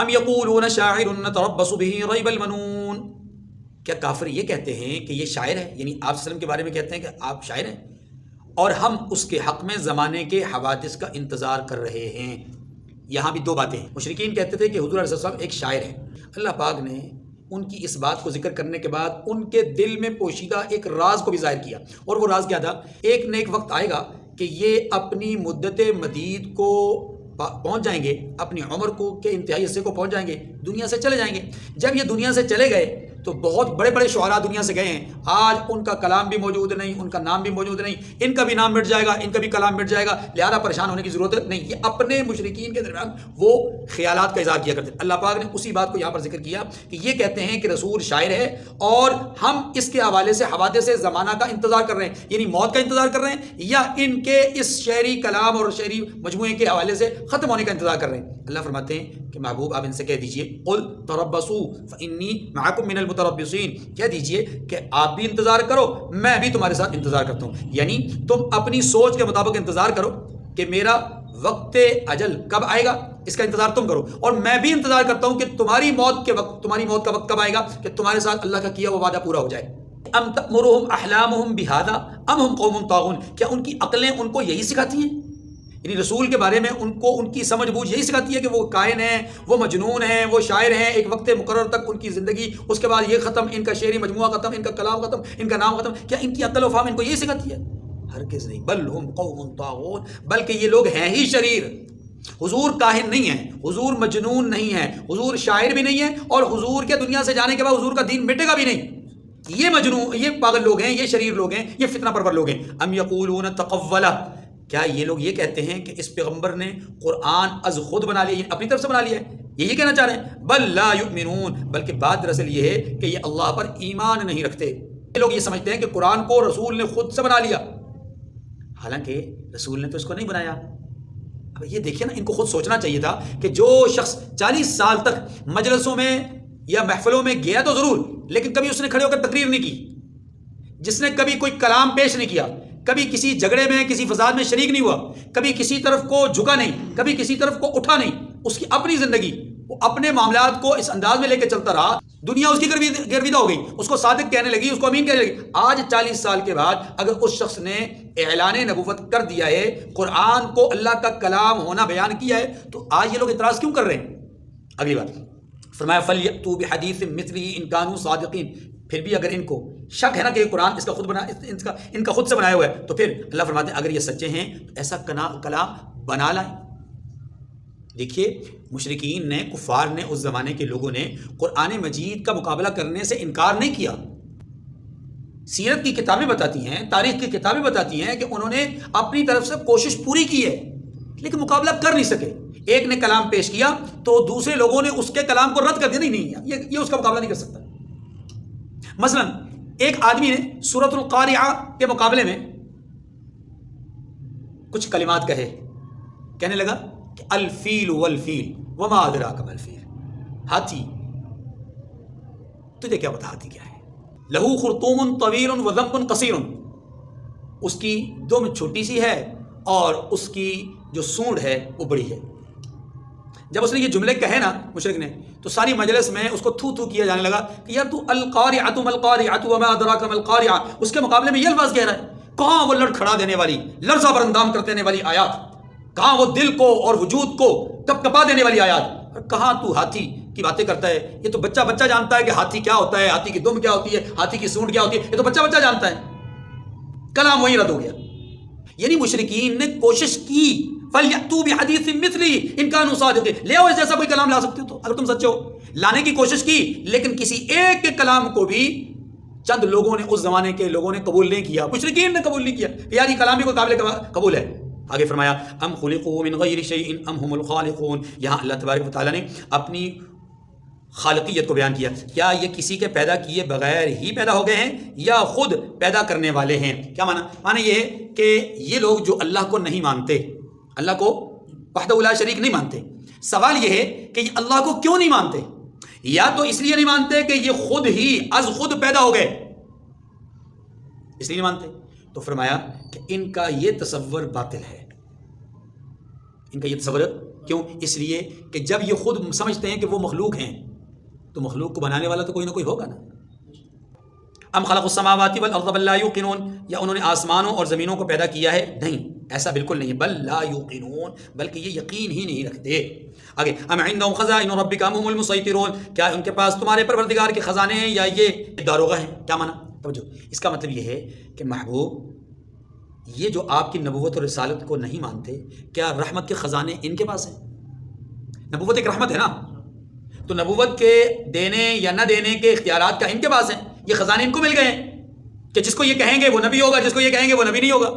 ام یقولون شاعر نتربص به ریب المنون. کیا کافر یہ کہتے ہیں کہ یہ شاعر ہے، یعنی آپ صلی اللہ علیہ وسلم کے بارے میں کہتے ہیں کہ آپ شاعر ہیں اور ہم اس کے حق میں زمانے کے حوادث کا انتظار کر رہے ہیں. یہاں بھی دو باتیں ہیں. مشرکین کہتے تھے کہ حضور علیہ السلام ایک شاعر ہے. اللہ پاک نے ان کی اس بات کو ذکر کرنے کے بعد ان کے دل میں پوشیدہ ایک راز کو بھی ظاہر کیا، اور وہ راز کیا تھا؟ ایک نہ ایک وقت آئے گا کہ یہ اپنی مدت مدید کو پہنچ جائیں گے، اپنی عمر کو کے انتہائی حصے کو پہنچ جائیں گے، دنیا سے چلے جائیں گے. جب یہ دنیا سے چلے گئے تو بہت بڑے بڑے شعراء دنیا سے گئے ہیں، آج ان کا کلام بھی موجود نہیں، ان کا نام بھی موجود نہیں، ان کا بھی نام مٹ جائے گا، ان کا بھی کلام مٹ جائے گا، لہذا پریشان ہونے کی ضرورت نہیں. یہ اپنے مشرکین کے درمیان وہ خیالات کا اظہار کیا کرتے ہیں. اللہ پاک نے اسی بات کو یہاں پر ذکر کیا کہ یہ کہتے ہیں کہ رسول شاعر ہے اور ہم اس کے حوالے سے حوادث زمانہ کا انتظار کر رہے ہیں، یعنی موت کا انتظار کر رہے ہیں، یا ان کے اس شعری کلام اور شعری مجموعے کے حوالے سے ختم ہونے کا انتظار کر رہے ہیں. اللہ فرماتے ہیں کہ محبوب آپ ان سے کہہ دیجئے قل تربصوا فانی معکم من المتربصین، کہہ دیجئے کہ آپ بھی انتظار کرو، میں بھی تمہارے ساتھ انتظار کرتا ہوں. یعنی تم اپنی سوچ کے مطابق انتظار کرو کہ میرا وقت اجل کب آئے گا، اس کا انتظار تم کرو، اور میں بھی انتظار کرتا ہوں کہ تمہاری موت کا وقت کب آئے گا کہ تمہارے ساتھ اللہ کا کیا وہ وعدہ پورا ہو جائے. ام تأمرهم احلامهم بهذا ام هم قوم طاغون. کیا ان کی عقلیں ان کو یہی سکھاتی ہیں؟ یعنی رسول کے بارے میں ان کو ان کی سمجھ بوجھ یہی سکھاتی ہے کہ وہ کائن ہیں، وہ مجنون ہیں، وہ شاعر ہیں، ایک وقت مقرر تک ان کی زندگی، اس کے بعد یہ ختم، ان کا شعری مجموعہ ختم، ان کا کلام ختم، ان کا نام ختم. کیا ان کی عقل و فہم ان کو یہی سکھاتی ہے؟ ہرگز نہیں. بل ہم قوم طاغون، بلکہ یہ لوگ ہیں ہی شریر. حضور کاہن نہیں ہیں، حضور مجنون نہیں ہیں، حضور شاعر بھی نہیں ہیں، اور حضور کے دنیا سے جانے کے بعد حضور کا دین مٹے گا بھی نہیں. یہ مجنون، یہ پاگل لوگ ہیں، یہ شریر لوگ ہیں، یہ فتنہ پرور لوگ ہیں. ام یقولون تقولہ، کیا یہ لوگ یہ کہتے ہیں کہ اس پیغمبر نے قرآن از خود بنا لیا، اپنی طرف سے بنا لیا ہے؟ یہ کہنا چاہ رہے ہیں. بل لا یؤمنون، بلکہ بات دراصل یہ ہے کہ یہ اللہ پر ایمان نہیں رکھتے. یہ لوگ یہ سمجھتے ہیں کہ قرآن کو رسول نے خود سے بنا لیا، حالانکہ رسول نے تو اس کو نہیں بنایا. اب یہ دیکھیے نا، ان کو خود سوچنا چاہیے تھا کہ جو شخص 40 سال تک مجلسوں میں یا محفلوں میں گیا تو ضرور، لیکن کبھی اس نے کھڑے ہو کر تقریر نہیں کی، جس نے کبھی کوئی کلام پیش نہیں کیا، کبھی کسی جھگڑے میں کسی فساد میں شریک نہیں ہوا، کبھی کسی طرف کو جھکا نہیں، کبھی کسی طرف کو اٹھا نہیں، اس کی اپنی زندگی، وہ اپنے معاملات کو اس انداز میں لے کے چلتا رہا دنیا اس کی گرویدہ ہو گئی، اس کو صادق کہنے لگی، اس کو امین کہنے لگی۔ آج 40 سال کے بعد اگر اس شخص نے اعلان نبوت کر دیا ہے، قرآن کو اللہ کا کلام ہونا بیان کیا ہے، تو آج یہ لوگ اعتراض کیوں کر رہے ہیں؟ اگلی بات فرمایا فَلْيَأْتُوا بِحَدِيثٍ مِثْلِهِ إِن كَانُوا صَادِقِينَ۔ پھر بھی اگر ان کو شک ہے نا کہ یہ قرآن اس کا خود ان کا خود سے بنایا ہوا ہے، تو پھر اللہ فرماتے ہیں اگر یہ سچے ہیں تو ایسا کلام بنا لائیں۔ دیکھیے مشرکین نے، کفار نے، اس زمانے کے لوگوں نے قرآن مجید کا مقابلہ کرنے سے انکار نہیں کیا۔ سیرت کی کتابیں بتاتی ہیں، تاریخ کی کتابیں بتاتی ہیں کہ انہوں نے اپنی طرف سے کوشش پوری کی ہے لیکن مقابلہ کر نہیں سکے۔ ایک نے کلام پیش کیا تو دوسرے لوگوں نے اس کے کلام کو رد کر دیا، نہیں یہ اس کا مقابلہ نہیں کر سکتا۔ مثلا ایک آدمی نے سورۃ القاریعہ کے مقابلے میں کچھ کلمات کہنے لگا کہ الفیل والفیل وما ادراک ما الفیل، ہاتھی، تجھے کیا پتا ہاتھی کیا ہے؟ لہو خرطوم طویل وذنب قصیر، اس کی دم چھوٹی سی ہے اور اس کی جو سونڈ ہے وہ بڑی ہے۔ جب اس نے یہ جملے کہے نا مشرک نے، تو ساری مجلس میں اس کو تھو کیا جانے لگا کہ یار تو القاریعۃ ما القاریعۃ وما ادراک ما القاریعہ، اس کے مقابلے میں یہ الفاظ کہہ رہا ہے۔ کہاں وہ لڑ کھڑا دینے والی، لرزہ برندام کر دینے والی آیات، کہاں وہ دل کو اور وجود کو کپ کپا دینے والی آیات، اور کہاں تو ہاتھی کی باتیں کرتا ہے۔ یہ تو بچہ جانتا ہے کہ ہاتھی کیا ہوتا ہے، ہاتھی کی دم کیا ہوتی ہے، ہاتھی کی سونڈ کیا ہوتی ہے، یہ تو بچہ جانتا ہے۔ کلام وہی رد ہو گیا۔ یعنی مشرکین نے کوشش کی، فَلْيَأْتُوا بِحَدِيثٍ مِثْلِهِ إِن كَانُوا صَادِقِينَ، لے آؤ اس جیسا کوئی کلام لا سکتے ہو تو اگر تم سچے ہو۔ لانے کی کوشش کی لیکن کسی ایک کے کلام کو بھی چند لوگوں نے، اس زمانے کے لوگوں نے قبول نہیں کیا، مشرکین نے قبول نہیں کیا کہ یار یہ کلام بھی کوئی قابل قبول ہے۔ آگے فرمایا ام خلقوا من غیر شیء ام هم الخالقون، یہاں اللہ تبارک و تعالیٰ نے اپنی خالقیت کو بیان کیا۔ کیا یہ کسی کے پیدا کیے بغیر ہی پیدا ہو گئے ہیں یا خود پیدا کرنے والے ہیں؟ کیا معنی یہ ہے کہ یہ لوگ جو اللہ کو نہیں مانتے، اللہ کو وحدہ لا شریک نہیں مانتے، سوال یہ ہے کہ یہ اللہ کو کیوں نہیں مانتے؟ یا تو اس لیے نہیں مانتے کہ یہ خود ہی از خود پیدا ہو گئے، اس لیے نہیں مانتے۔ تو فرمایا کہ ان کا یہ تصور باطل ہے۔ ان کا یہ تصور کیوں؟ اس لیے کہ جب یہ خود سمجھتے ہیں کہ وہ مخلوق ہیں تو مخلوق کو بنانے والا تو کوئی نہ کوئی ہوگا نا۔ ام خلق السماوات والارض بل لا یوقنون، یا انہوں نے آسمانوں اور زمینوں کو پیدا کیا ہے؟ نہیں، ایسا بالکل نہیں، بل لا یوقنون، بلکہ یہ یقین ہی نہیں رکھتے۔ آگے ام عندهم خزائن ربک ام هم المسیطرون، کیا ان کے پاس تمہارے پروردگار کے خزانے ہیں یا یہ داروغہ ہیں؟ کیا معنی؟ توجہ، اس کا مطلب یہ ہے کہ محبوب یہ جو آپ کی نبوت اور رسالت کو نہیں مانتے، کیا رحمت کے خزانے ان کے پاس ہیں؟ نبوت ایک رحمت ہے نا، تو نبوت کے دینے یا نہ دینے کے اختیارات کا ان کے پاس ہیں، یہ خزانے ان کو مل گئے ہیں کہ جس کو یہ کہیں گے وہ نبی ہوگا، جس کو یہ کہیں گے وہ نبی نہیں ہوگا۔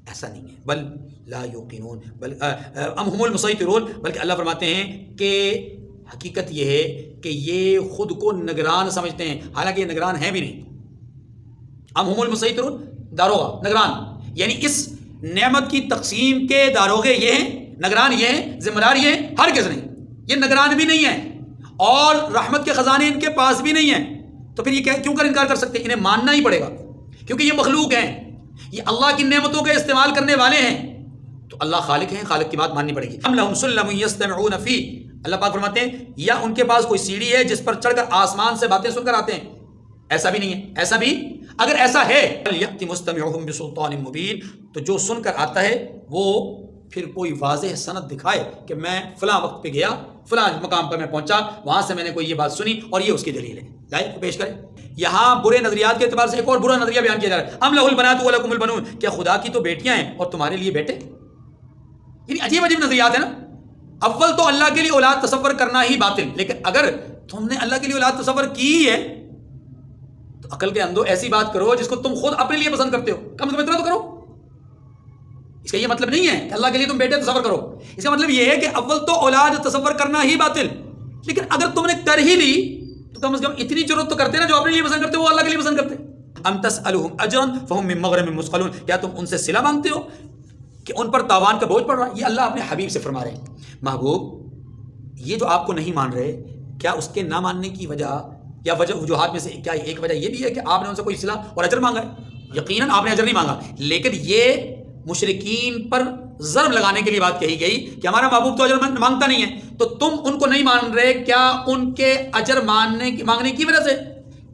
ایسا نہیں ہے، بل لا یوقنون بل ام هم المسیطرون، بلکہ اللہ فرماتے ہیں کہ حقیقت یہ ہے کہ یہ خود کو نگران سمجھتے ہیں، حالانکہ یہ نگران ہیں بھی نہیں۔ ام هم المسیطرون، داروغہ، نگران، یعنی اس نعمت کی تقسیم کے داروغے یہ ہیں، نگران یہ ہیں، ذمہ دار یہ ہیں، ہرگز نہیں، یہ نگران بھی نہیں ہیں اور رحمت کے خزانے ان کے پاس بھی نہیں ہیں۔ تو پھر یہ کیوں کر انکار کر سکتے ہیں؟ انہیں ماننا ہی پڑے گا کیونکہ یہ مخلوق ہیں، یہ اللہ کی نعمتوں کا استعمال کرنے والے ہیں، تو اللہ خالق ہیں، خالق کی بات ماننی پڑے گی۔ ام لہم سلم یستمعون فی، اللہ پاک فرماتے ہیں یا ان کے پاس کوئی سیڑھی ہے جس پر چڑھ کر آسمان سے باتیں سن کر آتے ہیں؟ ایسا بھی نہیں ہے۔ ایسا بھی اگر ایسا ہے یأتی مستمعهم بسلطان مبین، تو جو سن کر آتا ہے وہ پھر کوئی واضح سند دکھائے کہ میں فلاں وقت پہ گیا، فلاں مقام پر میں پہنچا، وہاں سے میں نے کوئی یہ بات سنی اور یہ اس کی دلیل ہے، لائے پیش کرے۔ یہاں برے نظریات کے اعتبار سے ایک اور برا نظریہ بیان کیا جا رہا ہے، ام لہ البنات ولکم البنون، کیا خدا کی تو بیٹیاں ہیں اور تمہارے لیے بیٹے؟ یعنی عجیب عجیب نظریات ہیں نا۔ اول تو اللہ کے لیے اولاد تصور کرنا ہی باطل، لیکن اگر تم نے اللہ کے لیے اولاد تصور کی ہے تو عقل کے اندھو ایسی بات کرو جس کو تم خود اپنے لیے پسند کرتے ہو، کم سے کم اتنا تو کرو۔ اس کا یہ مطلب نہیں ہے کہ اللہ کے لیے تم بیٹے تصور کرو، اس کا مطلب یہ ہے کہ اول تو اولاد تصور کرنا ہی باطل، لیکن اگر تم نے کر ہی لی تو کم از کم اتنی ضرورت تو کرتے نا، جو اپنے لیے پسند کرتے وہ اللہ کے لیے پسند کرتے۔ ام تسألهم اجرا فهم من مغرم مثقلون، کیا تم ان سے صلہ مانگتے ہو کہ ان پر تاوان کا بوجھ پڑ رہا ہے؟ یہ اللہ اپنے حبیب سے فرما رہے ہیں، محبوب یہ جو آپ کو نہیں مان رہے، کیا اس کے نہ ماننے کی وجہ یا وجوہات میں سے کیا ایک وجہ یہ بھی ہے کہ آپ نے ان سے کوئی صلہ اور اجر مانگا ہے؟ یقیناً آپ نے اجر نہیں مانگا، لیکن یہ مشرکین پر ضرب لگانے کے لیے بات کہی گئی کہ ہمارا معبود تو اجر مانگتا نہیں ہے، تو تم ان کو نہیں مان رہے، کیا ان کے اجر مانگنے کی وجہ سے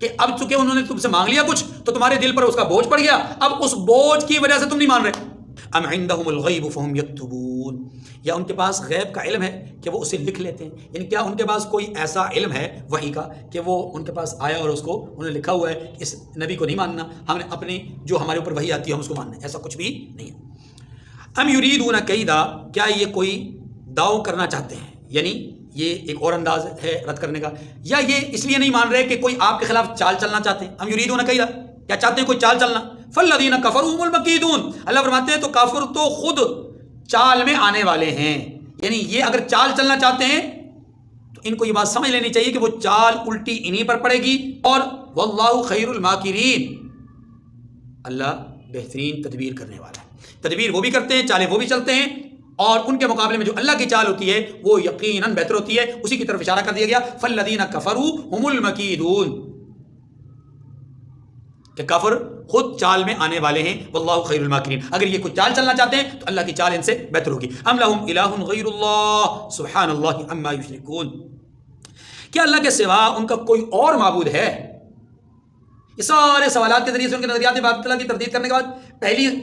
کہ اب چونکہ انہوں نے تم سے مانگ لیا کچھ تو تمہارے دل پر اس کا بوجھ پڑ گیا، اب اس بوجھ کی وجہ سے تم نہیں مان رہے؟ ام عندهم الغیب فهم یکتبون، یا ان کے پاس غیب کا علم ہے کہ وہ اسے لکھ لیتے ہیں، یعنی کیا ان کے پاس کوئی ایسا علم ہے وحی کا کہ وہ ان کے پاس آیا اور اس کو انہوں نے لکھا ہوا ہے کہ اس نبی کو نہیں ماننا، ہم نے اپنے جو ہمارے اوپر وحی آتی ہے ہم اس کو ماننا ہے؟ ایسا کچھ بھی نہیں ہے۔ ام یریدون کیدا، کیا یہ کوئی داؤ کرنا چاہتے ہیں، یعنی یہ ایک اور انداز ہے رد کرنے کا، یا یہ اس لیے نہیں مان رہے کہ کوئی آپ کے خلاف چال چلنا چاہتے ہیں؟ ام یریدون کیدا، کیا چاہتے ہیں کوئی چال چلنا؟ فالذین کفروا هم المکیدون، اللہ فرماتے ہیں تو کافر تو خود چال میں آنے والے ہیں، یعنی یہ اگر چال چلنا چاہتے ہیں تو ان کو یہ بات سمجھ لینی چاہیے کہ وہ چال الٹی انہی پر پڑے گی، اور واللہ خیر الماکرین، اللہ بہترین تدبیر کرنے والا ہے، تدبیر وہ بھی کرتے ہیں، چالیں وہ بھی چلتے ہیں، اور ان کے مقابلے میں جو اللہ کی چال ہوتی ہے وہ یقیناً بہتر ہوتی ہے، اسی کی طرف اشارہ کر دیا گیا فالذین کفروا هم المکیدون، کہ کافر خود چال میں آنے والے ہیں، واللہ خیر الماکرین، اگر یہ کوئی چال چلنا چاہتے ہیں تو اللہ کی چال ان سے بہتر ہوگی۔ ام لہم الہ غیر اللہ سبحان اللہ عما یشرکون، کیا اللہ کے سوا ان کا کوئی اور معبود ہے؟ یہ سارے سوالات کے ذریعے سے ان کے نظریات بات اللہ کی تردید کرنے کے بعد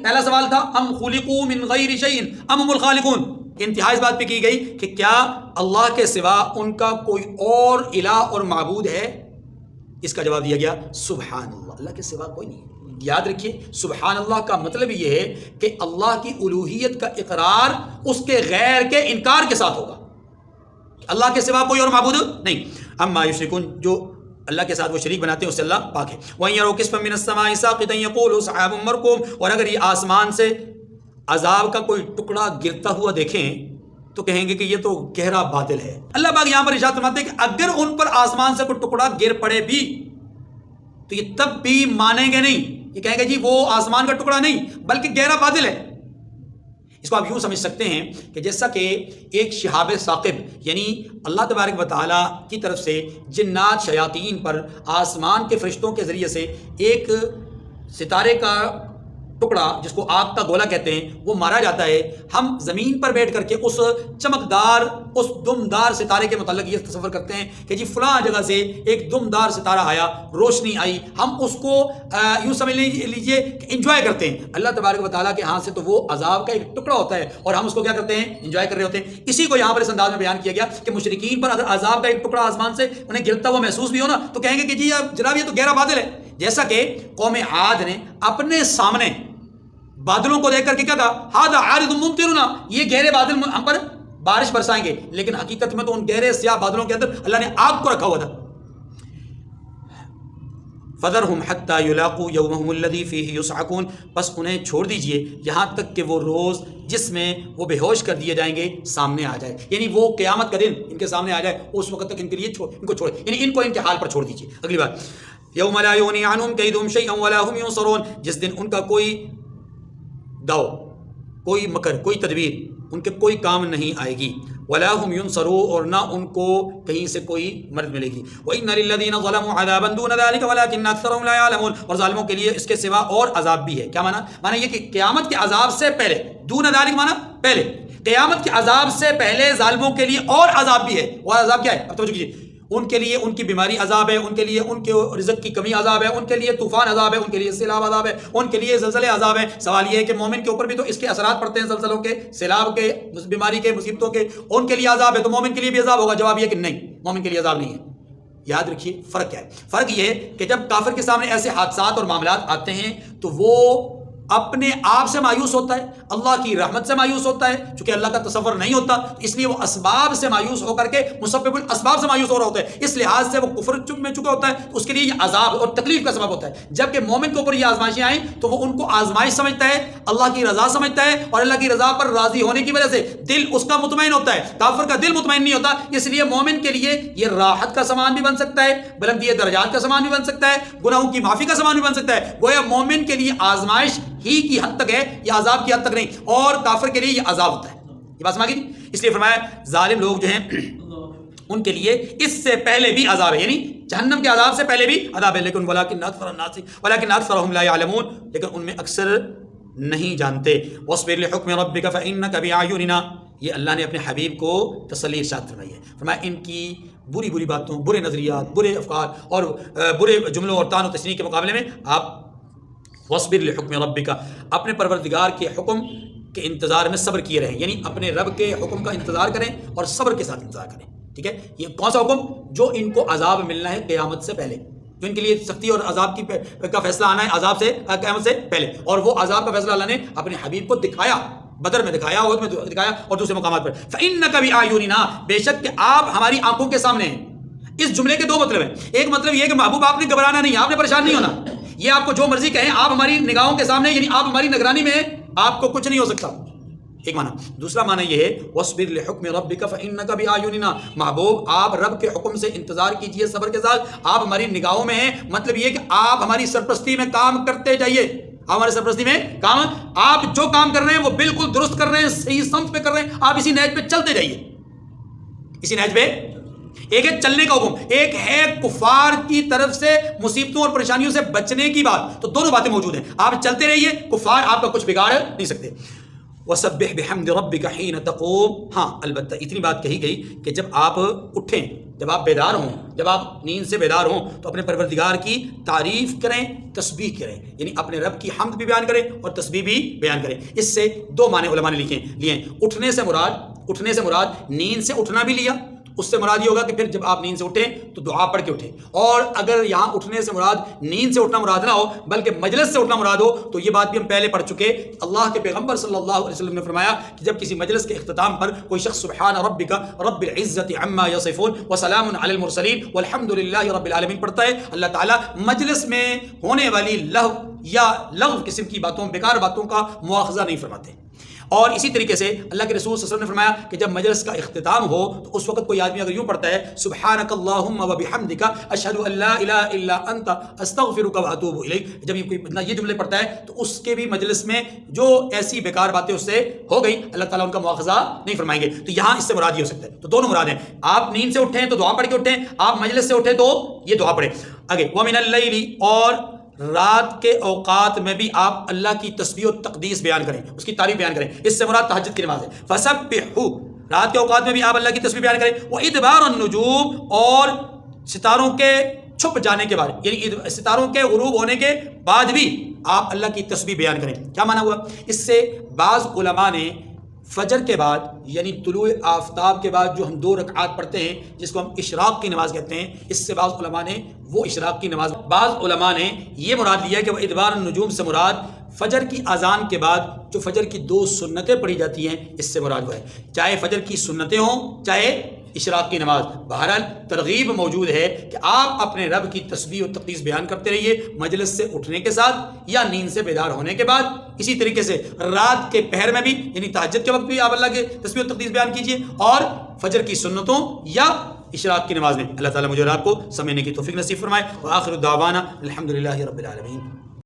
پہلا سوال تھا ام خلقوا من غیر شیء ام هم الخالقون، انتہائی اس بات پہ کی گئی کہ کیا اللہ کے سوا ان کا کوئی اور الہ اور معبود ہے؟ اس کا جواب دیا گیا سبحان اللہ، اللہ کے سوا کوئی نہیں ہے۔ یاد رکھیے سبحان اللہ کا مطلب یہ ہے کہ اللہ کی الوہیت کا اقرار اس کے غیر کے انکار کے ساتھ ہوگا، اللہ کے سوا کوئی اور معبود نہیں۔ اما یشرکون، جو اللہ کے ساتھ وہ شریک بناتے ہیں اس سے اللہ پاک ہے۔ وَإِن يَرَوْا كِسْفًا مِّنَ السَّمَاءِ سَاقِطًا يَقُولُوا سَحَابٌ مَّرْكُومٌ، اور اگر یہ آسمان سے عذاب کا کوئی ٹکڑا گرتا ہوا دیکھیں تو کہیں گے کہ یہ تو گہرا بادل ہے۔ اللہ پاک یہاں پر ارشاد فرماتے ہیں کہ اگر ان پر آسمان سے کوئی ٹکڑا گر پڑے بھی تو یہ تب بھی مانیں گے نہیں، یہ کہیں گے جی وہ آسمان کا ٹکڑا نہیں بلکہ گہرا بادل ہے۔ اس کو آپ یوں سمجھ سکتے ہیں کہ جیسا کہ ایک شہاب ثاقب، یعنی اللہ تبارک و تعالیٰ کی طرف سے جنات شیاطین پر آسمان کے فرشتوں کے ذریعے سے ایک ستارے کا ٹکڑا جس کو آگ کا گولا کہتے ہیں وہ مارا جاتا ہے، ہم زمین پر بیٹھ کر کے اس چمکدار اس دمدار ستارے کے متعلق یہ تصور کرتے ہیں کہ جی فلاں جگہ سے ایک دمدار ستارہ آیا، روشنی آئی، ہم اس کو یوں سمجھ لیجئے کہ انجوائے کرتے ہیں۔ اللہ تبارک و تعالیٰ کے ہاں سے تو وہ عذاب کا ایک ٹکڑا ہوتا ہے اور ہم اس کو کیا کرتے ہیں؟ انجوائے کر رہے ہوتے ہیں۔ اسی کو یہاں پر اس انداز میں بیان کیا گیا کہ مشرکین پر اگر عذاب کا ایک ٹکڑا آسمان سے انہیں گرتا ہوا محسوس بھی ہو نا تو کہیں گے کہ جی جناب یہ تو گہرا بادل ہے، جیسا کہ قوم عاد نے اپنے سامنے بادلوں کو دیکھ کر کے کیا کہا؟ ھذا عارض ممطرنا، یہ گہرے بادل ہم پر بارش برسائیں گے، لیکن حقیقت میں تو ان گہرے سیاہ بادلوں کے اندر اللہ نے آگ کو رکھا ہوا تھا۔ فذرهم حتى يلاقوا يومهم الذي فيه يصعقون، بس انہیں چھوڑ دیجئے یہاں تک کہ وہ روز جس میں وہ بے ہوش کر دیے جائیں گے سامنے آ جائے، یعنی وہ قیامت کا دن ان کے سامنے آ جائے، اس وقت تک ان کے لیے ان کو چھوڑے، یعنی ان کو ان کے حال پر چھوڑ دیجئے۔ اگلی بات یوم لا یغنی عنهم کیدہم شیئا ولا هم ينصرون، جس دن ان کا کوئی داؤ، کوئی مکر، کوئی تدبیر ان کے کوئی کام نہیں آئے گی، ولا هم ينصرون، اور نہ ان کو کہیں سے کوئی مدد ملے گی۔ وَإِنَّ لِلَّذِينَ ظَلَمُوا عَذَابًا دُونَ ذَلِكَ وَلَكِنَّ أَكْثَرَهُمْ لَا يَعْلَمُونَ، اور ظالموں کے لیے اس کے سوا اور عذاب بھی ہے۔ کیا معنی یہ کہ قیامت کے عذاب سے پہلے، دون ذالک معنی پہلے، قیامت کے عذاب سے پہلے ظالموں کے لیے اور عذاب بھی ہے۔ اور عذاب کیا ہے؟ اب توجہ کیجیے، ان کے لیے ان کی بیماری عذاب ہے، ان کے لیے ان کے رزق کی کمی عذاب ہے، ان کے لیے طوفان عذاب ہے، ان کے لیے سیلاب عذاب ہے، ان کے لیے زلزلے عذاب ہے۔ سوال یہ ہے کہ مومن کے اوپر بھی تو اس کے اثرات پڑتے ہیں، زلزلوں کے، سیلاب کے، بیماری کے، مصیبتوں کے، ان کے لیے عذاب ہے تو مومن کے لیے بھی عذاب ہوگا؟ جواب یہ کہ نہیں، مومن کے لیے عذاب نہیں ہے۔ یاد رکھیے فرق کیا ہے؟ فرق یہ ہے کہ جب کافر کے سامنے ایسے حادثات اور معاملات آتے ہیں تو وہ اپنے آپ سے مایوس ہوتا ہے، اللہ کی رحمت سے مایوس ہوتا ہے، چونکہ اللہ کا تصور نہیں ہوتا اس لیے وہ اسباب سے مایوس ہو کر کے مسبب الاسباب سے مایوس ہو رہا ہوتا ہے، اس لحاظ سے وہ کفر میں چکا ہوتا ہے، اس کے لیے یہ عذاب اور تکلیف کا سبب ہوتا ہے۔ جبکہ مومن کے اوپر یہ آزمائشیں آئیں تو وہ ان کو آزمائش سمجھتا ہے، اللہ کی رضا سمجھتا ہے، اور اللہ کی رضا پر راضی ہونے کی وجہ سے دل اس کا مطمئن ہوتا ہے۔ کافر کا دل مطمئن نہیں ہوتا، اس لیے مومن کے لیے یہ راحت کا سامان بھی بن سکتا ہے، بلندی درجات کا سامان بھی بن سکتا ہے، گناہوں کی معافی کا سامان بھی بن سکتا ہے۔ گویا مومن کے لیے آزمائش ہی کی حد تک ہے، یہ عذاب کی حد تک نہیں، اور کافر کے لیے یہ عذاب ہوتا ہے۔ یہ بات سمجھ گئی؟ اس لیے فرمایا ظالم لوگ جو ہیں ان کے لیے اس سے پہلے بھی عذاب ہے، یعنی جہنم کے عذاب سے پہلے بھی عذاب ہے، لیکن ولکن اکثر الناس ولکن اکثرهم لا يعلمون، لیکن ان میں اکثر نہیں جانتے۔ وَاصْبِرْ لِحُكْمِ رَبِّكَ فَإِنَّكَ بِأَعْيُنِنَا، یہ اللہ نے اپنے حبیب کو تسلی ارشاد فرمائی ہے، فرمایا ان کی بری بری باتوں، برے نظریات، برے افکار اور برے جملوں اور طعن و تشنیع کے مقابلے میں آپ وَاصْبِرْ لِحُكْمِ رَبِّكَ اپنے پروردگار کے حکم کے انتظار میں صبر کیے رہیں، یعنی اپنے رب کے حکم کا انتظار کریں اور صبر کے ساتھ انتظار کریں، ٹھیک ہے۔ یہ کون سا حکم؟ جو ان کو عذاب ملنا ہے قیامت سے پہلے، جو ان کے لیے سختی اور عذاب کا فیصلہ آنا ہے عذاب سے قیامت سے پہلے، اور وہ عذاب کا فیصلہ اللہ نے اپنے حبیب کو دکھایا، بدر میں دکھایا، احد میں دکھایا اور دوسرے مقامات پر۔ فَإِنَّكَ بِأَعْيُنِنَا، بے شک کہ آپ ہماری آنکھوں کے سامنے ہیں۔ اس جملے کے دو مطلب ہیں، ایک مطلب یہ کہ محبوب آپ نے گھبرانا نہیں، آپ نے پریشان نہیں ہونا، یہ آپ کو جو مرضی کہیں آپ ہماری نگاہوں کے سامنے، یعنی آپ ہماری نگرانی میں ہیں، آپ کو کچھ نہیں ہو سکتا، ایک معنی۔ دوسرا معنی یہ ہے وَاصْبِرْ لِحُكْمِ رَبِّكَ فَإِنَّكَ بِأَعْيُنِنَا، محبوب آپ رب کے حکم سے انتظار کیجئے صبر کے ساتھ، آپ ہماری نگاہوں میں ہیں، مطلب یہ کہ آپ ہماری سرپرستی میں کام کرتے جائیے، ہمارے سرپرستی میں کام، آپ جو کام کر رہے ہیں وہ بالکل درست کر رہے ہیں، صحیح سمت پہ کر رہے ہیں، آپ اسی نہج پہ چلتے جائیے، اسی نہج پہ۔ ایک ہے چلنے کا حکم، ایک ہے کفار کی طرف سے مصیبتوں اور پریشانیوں سے بچنے کی بات، تو دونوں باتیں موجود ہیں، آپ چلتے رہیے، کفار آپ کا کچھ بگاڑ نہیں سکتے۔ وَسَبِّحْ بِحَمْدِ رَبِّكَ حِينَ تَقُومُ، ہاں البتہ اتنی بات کہی گئی کہ جب آپ اٹھیں، جب آپ بیدار ہوں، جب آپ نیند سے بیدار ہوں تو اپنے پروردگار کی تعریف کریں، تسبیح کریں، یعنی اپنے رب کی حمد بھی بیان کریں اور تسبیح بھی بیان کریں۔ اس سے دو معنی علماء نے لیے، اٹھنے سے مراد نیند سے اٹھنا بھی لیا، اس سے مراد یہ ہوگا کہ پھر جب آپ نیند سے اٹھیں تو دعا پڑھ کے اٹھیں، اور اگر یہاں اٹھنے سے مراد نیند سے اٹھنا مراد نہ ہو بلکہ مجلس سے اٹھنا مراد ہو تو یہ بات بھی ہم پہلے پڑھ چکے۔ اللہ کے پیغمبر صلی اللہ علیہ وسلم نے فرمایا کہ جب کسی مجلس کے اختتام پر کوئی شخص سبحان ربک رب العزت عما یصفون وسلام علی المرسلین والحمد للہ رب العالمین پڑھتا ہے، اللہ تعالیٰ مجلس میں ہونے والی لغو یا لغو قسم کی باتوں، بیکار باتوں کا مواخذہ نہیں فرماتے۔ اور اسی طریقے سے اللہ کے رسول صلی اللہ علیہ وسلم نے فرمایا کہ جب مجلس کا اختتام ہو تو اس وقت کوئی آدمی اگر یوں پڑھتا ہے سبحانک اللہم و بحمدک اشہد ان لا الہ الا انت استغفرک و اتوب الیک، جب یہ جملے پڑھتا ہے تو اس کے بھی مجلس میں جو ایسی بیکار باتیں اس سے ہو گئی اللہ تعالیٰ ان کا مواخذہ نہیں فرمائیں گے۔ تو یہاں اس سے مراد یہ ہو سکتا ہے، تو دونوں مراد ہیں، آپ نیند سے اٹھیں تو دعا پڑھ کے اٹھیں، آپ مجلس سے اٹھیں تو یہ دعا پڑھیں۔ آگے ومن اللیل، اور رات کے اوقات میں بھی آپ اللہ کی تسبیح و تقدیس بیان کریں، اس کی تعریف بیان کریں، اس سے مراد تہجد کی نماز ہے۔ فسبحوا، رات کے اوقات میں بھی آپ اللہ کی تسبیح بیان کریں، وادبار النجوم، اور ستاروں کے چھپ جانے کے بعد، یعنی ستاروں کے غروب ہونے کے بعد بھی آپ اللہ کی تسبیح بیان کریں۔ کیا معنی ہوا؟ اس سے بعض علماء نے فجر کے بعد یعنی طلوع آفتاب کے بعد جو ہم 2 رکعات پڑھتے ہیں جس کو ہم اشراق کی نماز کہتے ہیں، اس سے بعض علماء نے وہ اشراق کی نماز، بعض علماء نے یہ مراد لیا کہ وہ ادبار النجوم سے مراد فجر کی اذان کے بعد جو فجر کی 2 سنتیں پڑھی جاتی ہیں اس سے مراد ہوا ہے، چاہے فجر کی سنتیں ہوں چاہے اشراق کی نماز۔ بہرحال ترغیب موجود ہے کہ آپ اپنے رب کی تسبیح و تقدیس بیان کرتے رہیے مجلس سے اٹھنے کے ساتھ یا نیند سے بیدار ہونے کے بعد، اسی طریقے سے رات کے پہر میں بھی یعنی تہجد کے وقت بھی آپ اللہ کے تسبیح و تقدیس بیان کیجیے، اور فجر کی سنتوں یا اشراق کی نماز میں۔ اللہ تعالیٰ مجھے اور آپ کو سمجھنے کی توفیق نصیب فرمائے۔ وآخر دعوانا الحمدللہ رب العالمین۔